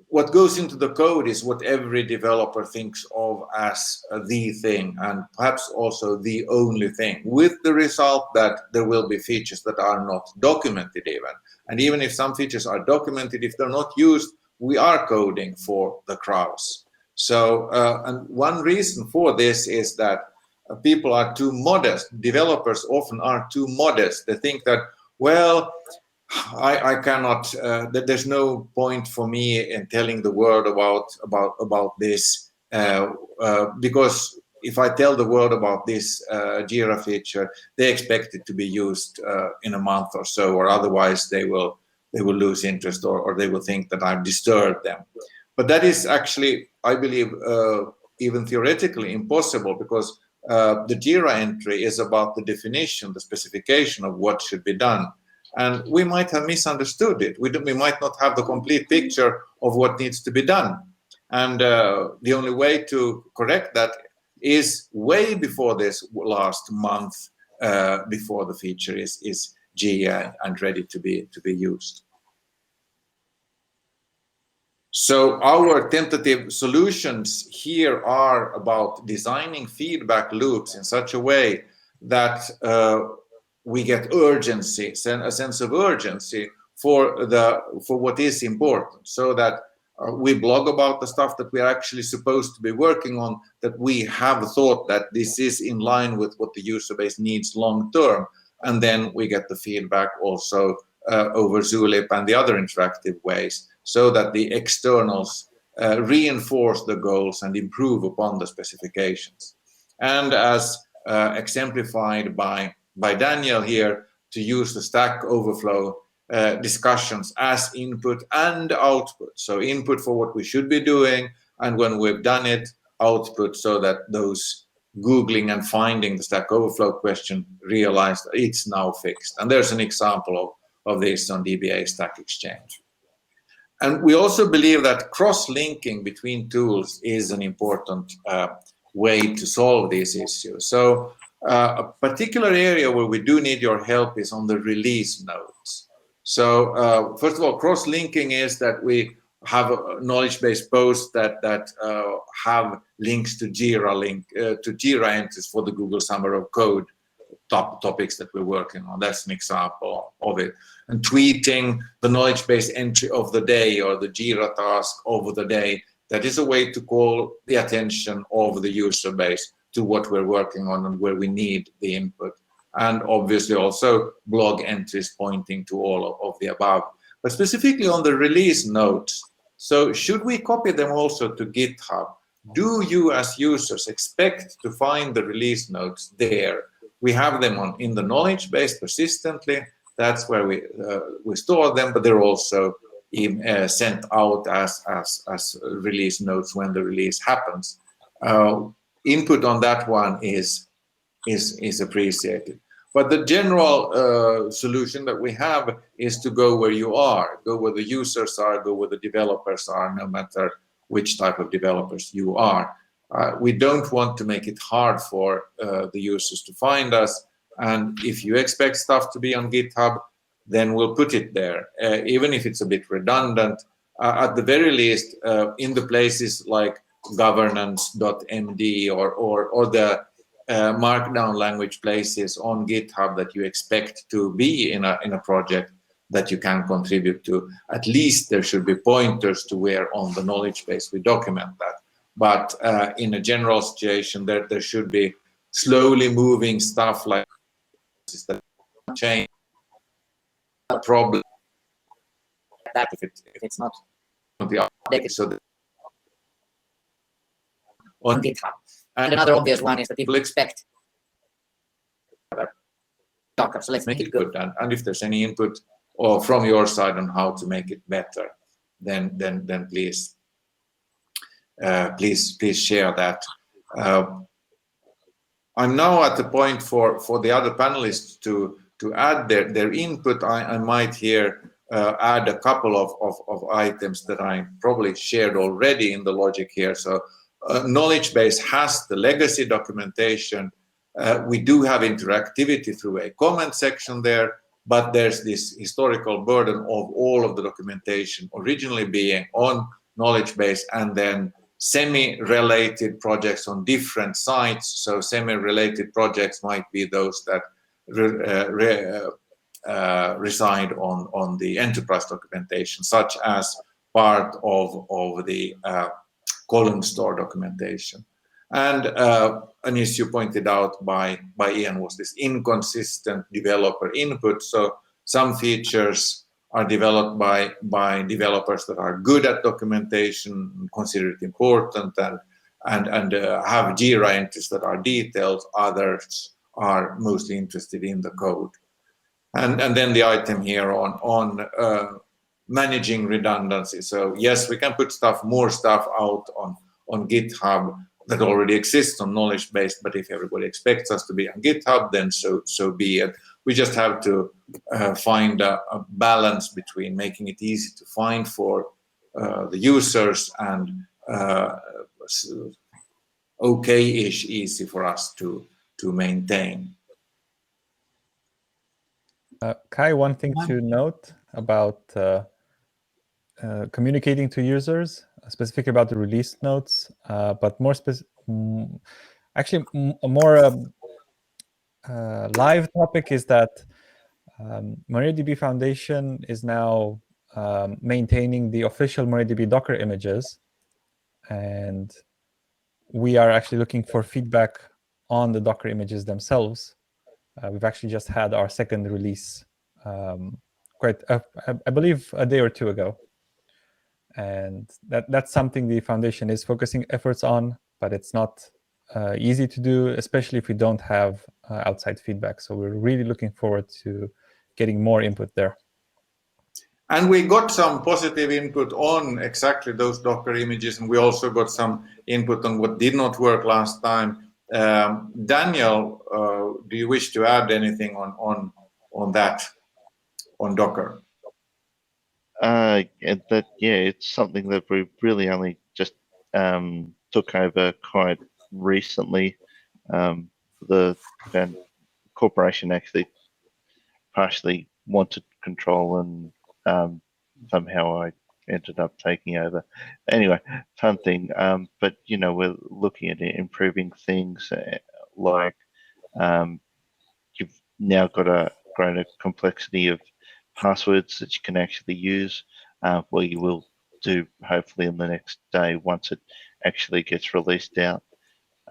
what goes into the code is what every developer thinks of as the thing, and perhaps also the only thing, with the result that there will be features that are not documented even. And even if some features are documented, if they're not used, we are coding for the crowds. So, and one reason for this is that people are too modest. Developers often are too modest. They think that, well, I cannot, there's no point for me in telling the world about this, because if I tell the world about this Jira feature, they expect it to be used in a month or so, or otherwise they will lose interest, or they will think that I've disturbed them. But that is actually, I believe, even theoretically impossible, because the Jira entry is about the definition, the specification of what should be done. and we might have misunderstood it. We might not have the complete picture of what needs to be done. And the only way to correct that is way before this last month, before the feature is GA and ready to be used. So our tentative solutions here are about designing feedback loops in such a way that we get urgency, a sense of urgency for what is important, so that we blog about the stuff that we are actually supposed to be working on, that we have thought that this is in line with what the user base needs long term, and then we get the feedback also over Zulip and the other interactive ways, so that the externals reinforce the goals and improve upon the specifications. And as exemplified by Daniel here, to use the Stack Overflow discussions as input and output. So input for what we should be doing, and when we've done it, output, so that those Googling and finding the Stack Overflow question realize that it's now fixed. And there's an example of this on DBA Stack Exchange. And we also believe that cross-linking between tools is an important way to solve these issues. So a particular area where we do need your help is on the release notes. So first of all, cross-linking is that we have a knowledge base posts that have links to Jira entries for the Google Summer of Code topics that we're working on. That's an example of it. And tweeting the knowledge base entry of the day or the Jira task over the day, that is a way to call the attention of the user base to what we're working on and where we need the input. And obviously also blog entries pointing to all of the above. But specifically on the release notes, so should we copy them also to GitHub? Do you as users expect to find the release notes there? We have them in the knowledge base persistently. That's where we store them, but they're also sent out as release notes when the release happens. Input on that one is appreciated. But the general solution that we have is to go where you are, go where the users are, go where the developers are, no matter which type of developers you are. We don't want to make it hard for the users to find us. And if you expect stuff to be on GitHub, then we'll put it there, even if it's a bit redundant. At the very least, in the places like governance.md or the markdown language places on GitHub that you expect to be in a project that you can contribute to, at least there should be pointers to where on the knowledge base we document that. But in a general situation, there should be slowly moving stuff like that change a problem that if it's not the update, so on GitHub. And another obvious one is that people expect Docker, so let's make it good. And if there's any input or from your side on how to make it better, then please share that. I'm now at the point for the other panelists to add their input. I might here add a couple of items that I probably shared already in the logic here. So knowledge base has the legacy documentation. We do have interactivity through a comment section there, but there's this historical burden of all of the documentation originally being on knowledge base, and then semi-related projects on different sites. So semi-related projects might be those that reside on the enterprise documentation, such as part of the column store documentation. And an issue pointed out by Ian was this inconsistent developer input. So some features are developed by developers that are good at documentation, consider it important, and have Jira entries that are detailed. Others are mostly interested in the code. And then the item here on managing redundancy. So yes, we can put more stuff out on GitHub that already exists on knowledge base, but if everybody expects us to be on GitHub, then so be it. We just have to find a balance between making it easy to find for the users and okay-ish easy for us to maintain. Kai, one thing to note about communicating to users, specifically about the release notes, but more actually a more live topic is that MariaDB Foundation is now maintaining the official MariaDB Docker images, and we are actually looking for feedback on the Docker images themselves. We've actually just had our second release I believe a day or two ago. And that's something the foundation is focusing efforts on, but it's not easy to do, especially if we don't have outside feedback. So we're really looking forward to getting more input there. And we got some positive input on exactly those Docker images, and we also got some input on what did not work last time. Daniel, do you wish to add anything on that, on Docker? It's something that we really only just took over quite recently. The corporation actually partially wanted control, and somehow I ended up taking over. Anyway, fun thing. But we're looking at improving things like you've now got a greater complexity of passwords that you can actually use, where you will do hopefully in the next day once it actually gets released out,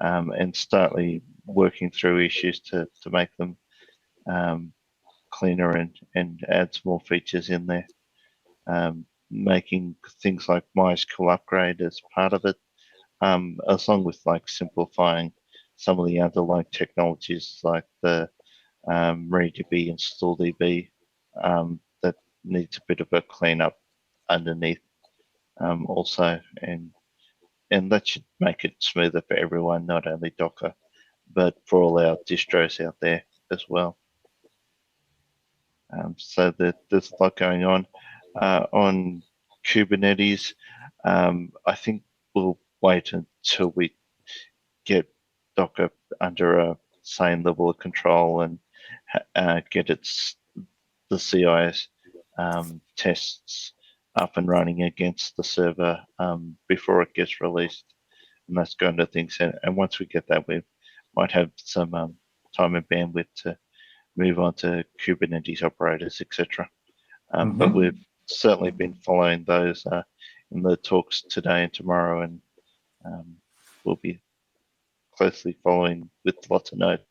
and startly working through issues to make them cleaner and add some more features in there. Making things like MySQL upgrade as part of it, along with like simplifying some of the underlying technologies like the MariaDB install DB that needs a bit of a cleanup underneath also, and that should make it smoother for everyone, not only Docker, but for all our distros out there as well. So there's a lot going on. On Kubernetes, I think we'll wait until we get Docker under a sane level of control and get the CI's tests up and running against the server before it gets released, and that's kind of things. And once we get that, we might have some time and bandwidth to move on to Kubernetes operators, etc. But we've certainly been following those in the talks today and tomorrow, and we'll be closely following with lots of notes.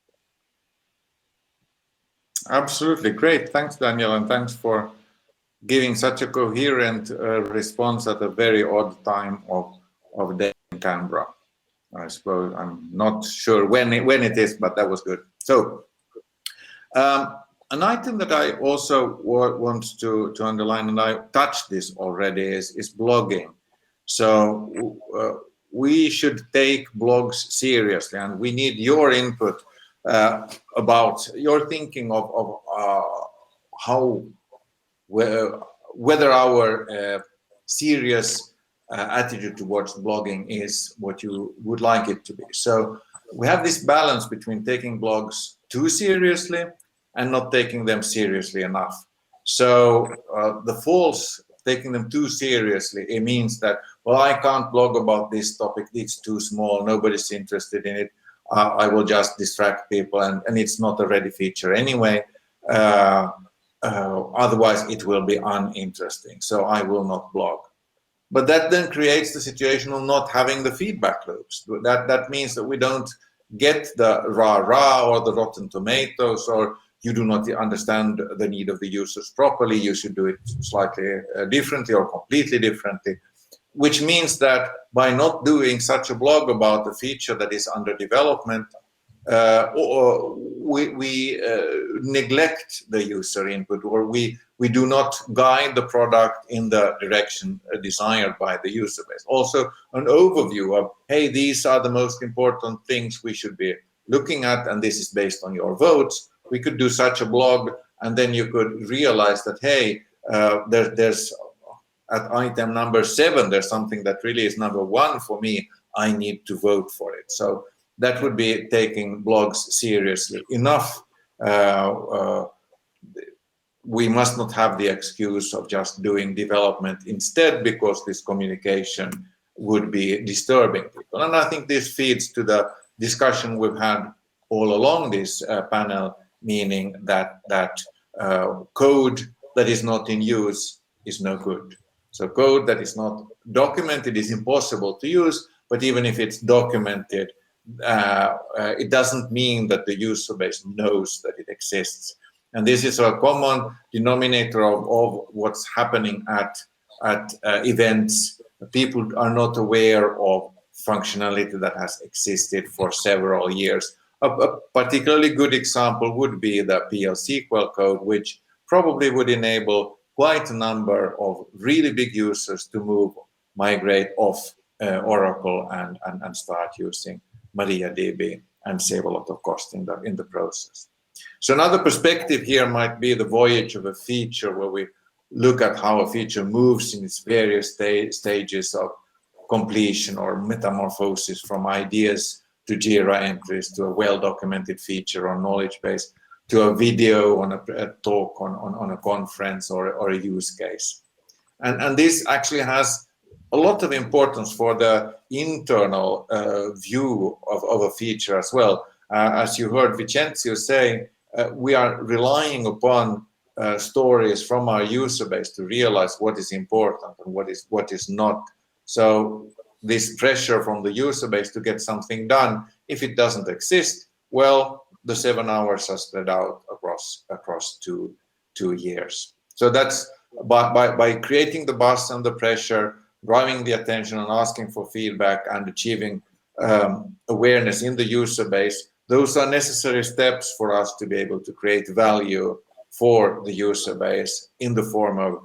Absolutely great. Thanks, Daniel, and thanks for giving such a coherent response at a very odd time of day in Canberra. I suppose I'm not sure when it is, but that was good. So an item that I also want to underline, and I touched this already, is blogging. So we should take blogs seriously, and we need your input about your thinking of how whether our serious attitude towards blogging is what you would like it to be. So we have this balance between taking blogs too seriously and not taking them seriously enough. So the false taking them too seriously, it means that, well, I can't blog about this topic, it's too small, nobody's interested in it, I will just distract people, and it's not a ready feature anyway. Otherwise it will be uninteresting, so I will not blog. But that then creates the situation of not having the feedback loops. That means that we don't get the rah-rah or the rotten tomatoes, or you do not understand the need of the users properly, you should do it slightly differently or completely differently. Which means that by not doing such a blog about a feature that is under development, we neglect the user input, or we do not guide the product in the direction desired by the user base. Also, an overview of, hey, these are the most important things we should be looking at, and this is based on your votes. we could do such a blog, and then you could realize that, hey, there's at item number 7, there's something that really is number 1 for me. I need to vote for it. So that would be taking blogs seriously enough. We must not have the excuse of just doing development instead, because this communication would be disturbing people. And I think this feeds to the discussion we've had all along this panel, meaning that code that is not in use is no good. So code that is not documented is impossible to use, but even if it's documented, it doesn't mean that the user base knows that it exists. And this is a common denominator of what's happening at events. People are not aware of functionality that has existed for several years. A particularly good example would be the PL SQL code, which probably would enable quite a number of really big users to migrate off Oracle and start using MariaDB and save a lot of cost in the process. So another perspective here might be the voyage of a feature, where we look at how a feature moves in its various stages of completion or metamorphosis from ideas to Jira entries to a well-documented feature or knowledge base to a video on a talk on a conference or a use case. And this actually has a lot of importance for the internal view of a feature as well. As you heard Vicențiu say, we are relying upon stories from our user base to realize what is important and what is not. So this pressure from the user base to get something done, if it doesn't exist, well, the 7 hours are spread out across two years. So that's by creating the buzz and the pressure, driving the attention and asking for feedback and achieving awareness in the user base. Those are necessary steps for us to be able to create value for the user base in the form of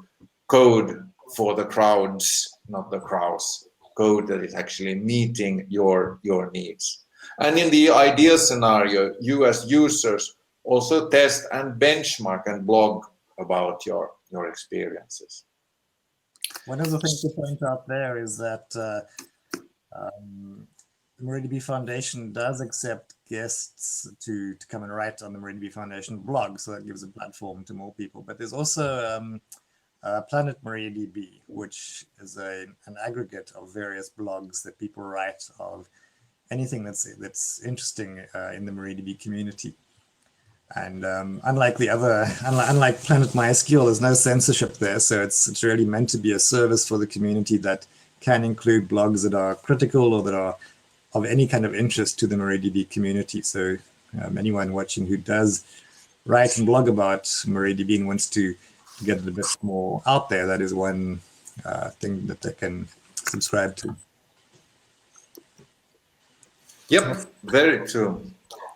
code for the crowds, not the crowds, code that is actually meeting your needs. And in the ideal scenario, you as users also test and benchmark and blog about your experiences. One of the things to point out there is that the MariaDB Foundation does accept guests to come and write on the MariaDB Foundation blog, so that gives a platform to more people. But there's also Planet MariaDB, which is an aggregate of various blogs that people write of anything that's interesting in the MariaDB community. And unlike Planet MySQL, there's no censorship there, so it's really meant to be a service for the community that can include blogs that are critical or that are of any kind of interest to the MariaDB community. So anyone watching who does write and blog about MariaDB and wants to get it a bit more out there, that is one thing that they can subscribe to. Yep, very true.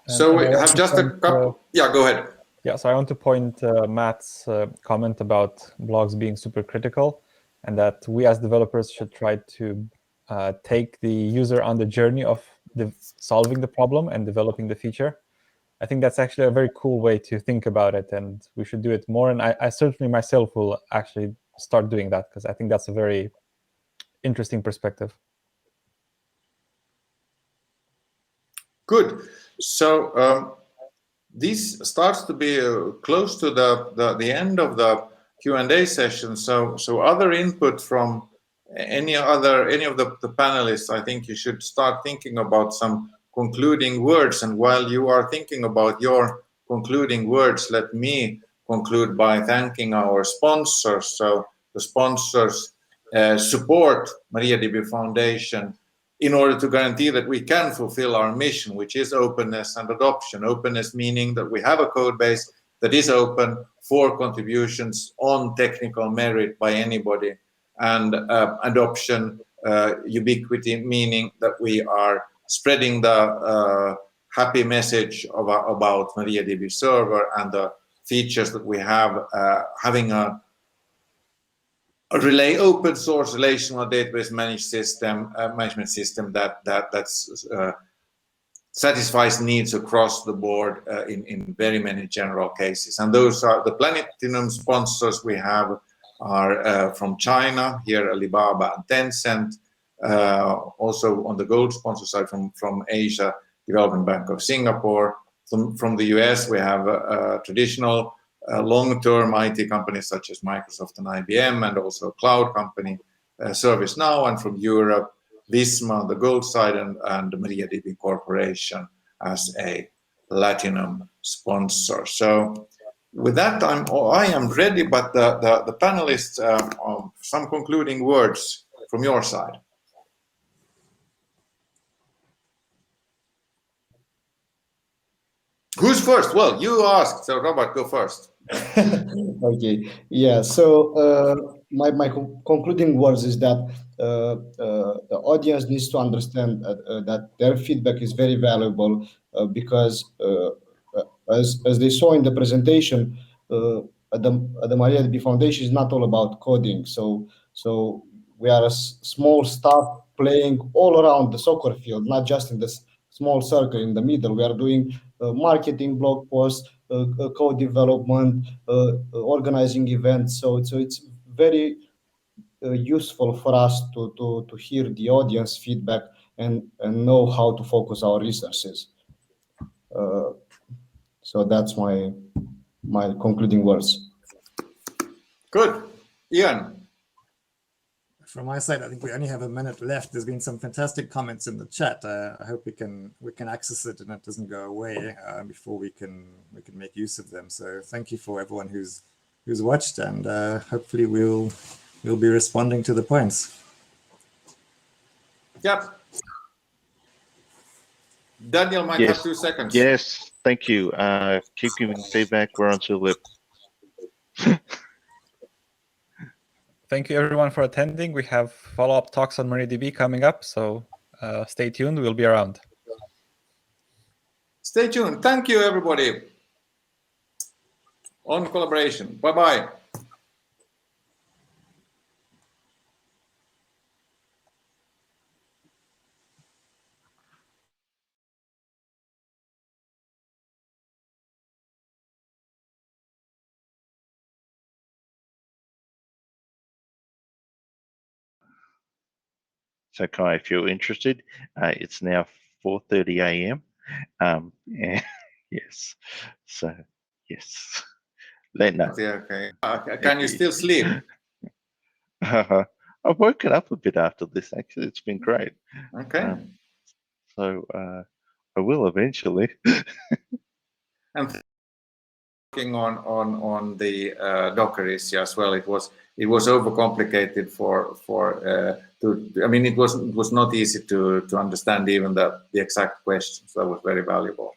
So we have just a couple. Yeah, go ahead. Yeah, so I want to point Matt's comment about blogs being super critical, and that we as developers should try to take the user on the journey of solving the problem and developing the feature. I think that's actually a very cool way to think about it, and we should do it more. And I certainly myself will actually start doing that, because I think that's a very interesting perspective. Good. So this starts to be close to the end of the Q&A session. So other input from any of the panelists, I think you should start thinking about some concluding words. And while you are thinking about your concluding words, let me conclude by thanking our sponsors. So the sponsors support MariaDB Foundation in order to guarantee that we can fulfill our mission, which is openness and adoption. Openness meaning that we have a code base that is open for contributions on technical merit by anybody. And adoption, ubiquity, meaning that we are spreading the happy message about MariaDB server and the features that we have, having a open source relational database management system that's satisfies needs across the board in very many general cases. And those are the platinum sponsors we have are from China, here Alibaba and Tencent. Also on the gold sponsor side from Asia, Development Bank of Singapore. From the US, we have traditional long-term IT companies such as Microsoft and IBM, and also a cloud company, ServiceNow, and from Europe, Visma on the gold side, and MariaDB Corporation as a platinum sponsor. So with that, I am ready, but the panelists, some concluding words from your side. Who's first? Well, you asked, so Robert, go first. Okay, yeah, so my concluding words is that the audience needs to understand that their feedback is very valuable because as they saw in the presentation, at the MariaDB Foundation is not all about coding. So we are a small staff playing all around the soccer field, not just in this small circle in the middle. We are doing marketing, blog posts, code development, organizing events. So it's very useful for us to hear the audience feedback and know how to focus our resources. So that's my concluding words. Good. Ian. From my side, I think we only have a minute left. There's been some fantastic comments in the chat. I hope we can access it and it doesn't go away before we can make use of them. So thank you for everyone who's watched, and hopefully we'll be responding to the points. Yep. Daniel might have 2 seconds. Yes, thank you. Keep giving feedback. We're on Zulip. Thank you everyone for attending. We have follow-up talks on MariaDB coming up, so stay tuned. We'll be around. Stay tuned. Thank you, everybody. On collaboration. Bye-bye. So Kai, if you're interested, it's now 4:30 a.m. Yes, so yes, let know. Okay. Can you still sleep? I've woken up a bit after this. Actually, it's been great. Okay. So I will eventually. And working on the Docker issue as well. It was overcomplicated I mean, it was not easy to understand even the exact questions. That was very valuable.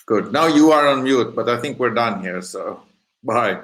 Good. Now you are on mute, but I think we're done here. So bye.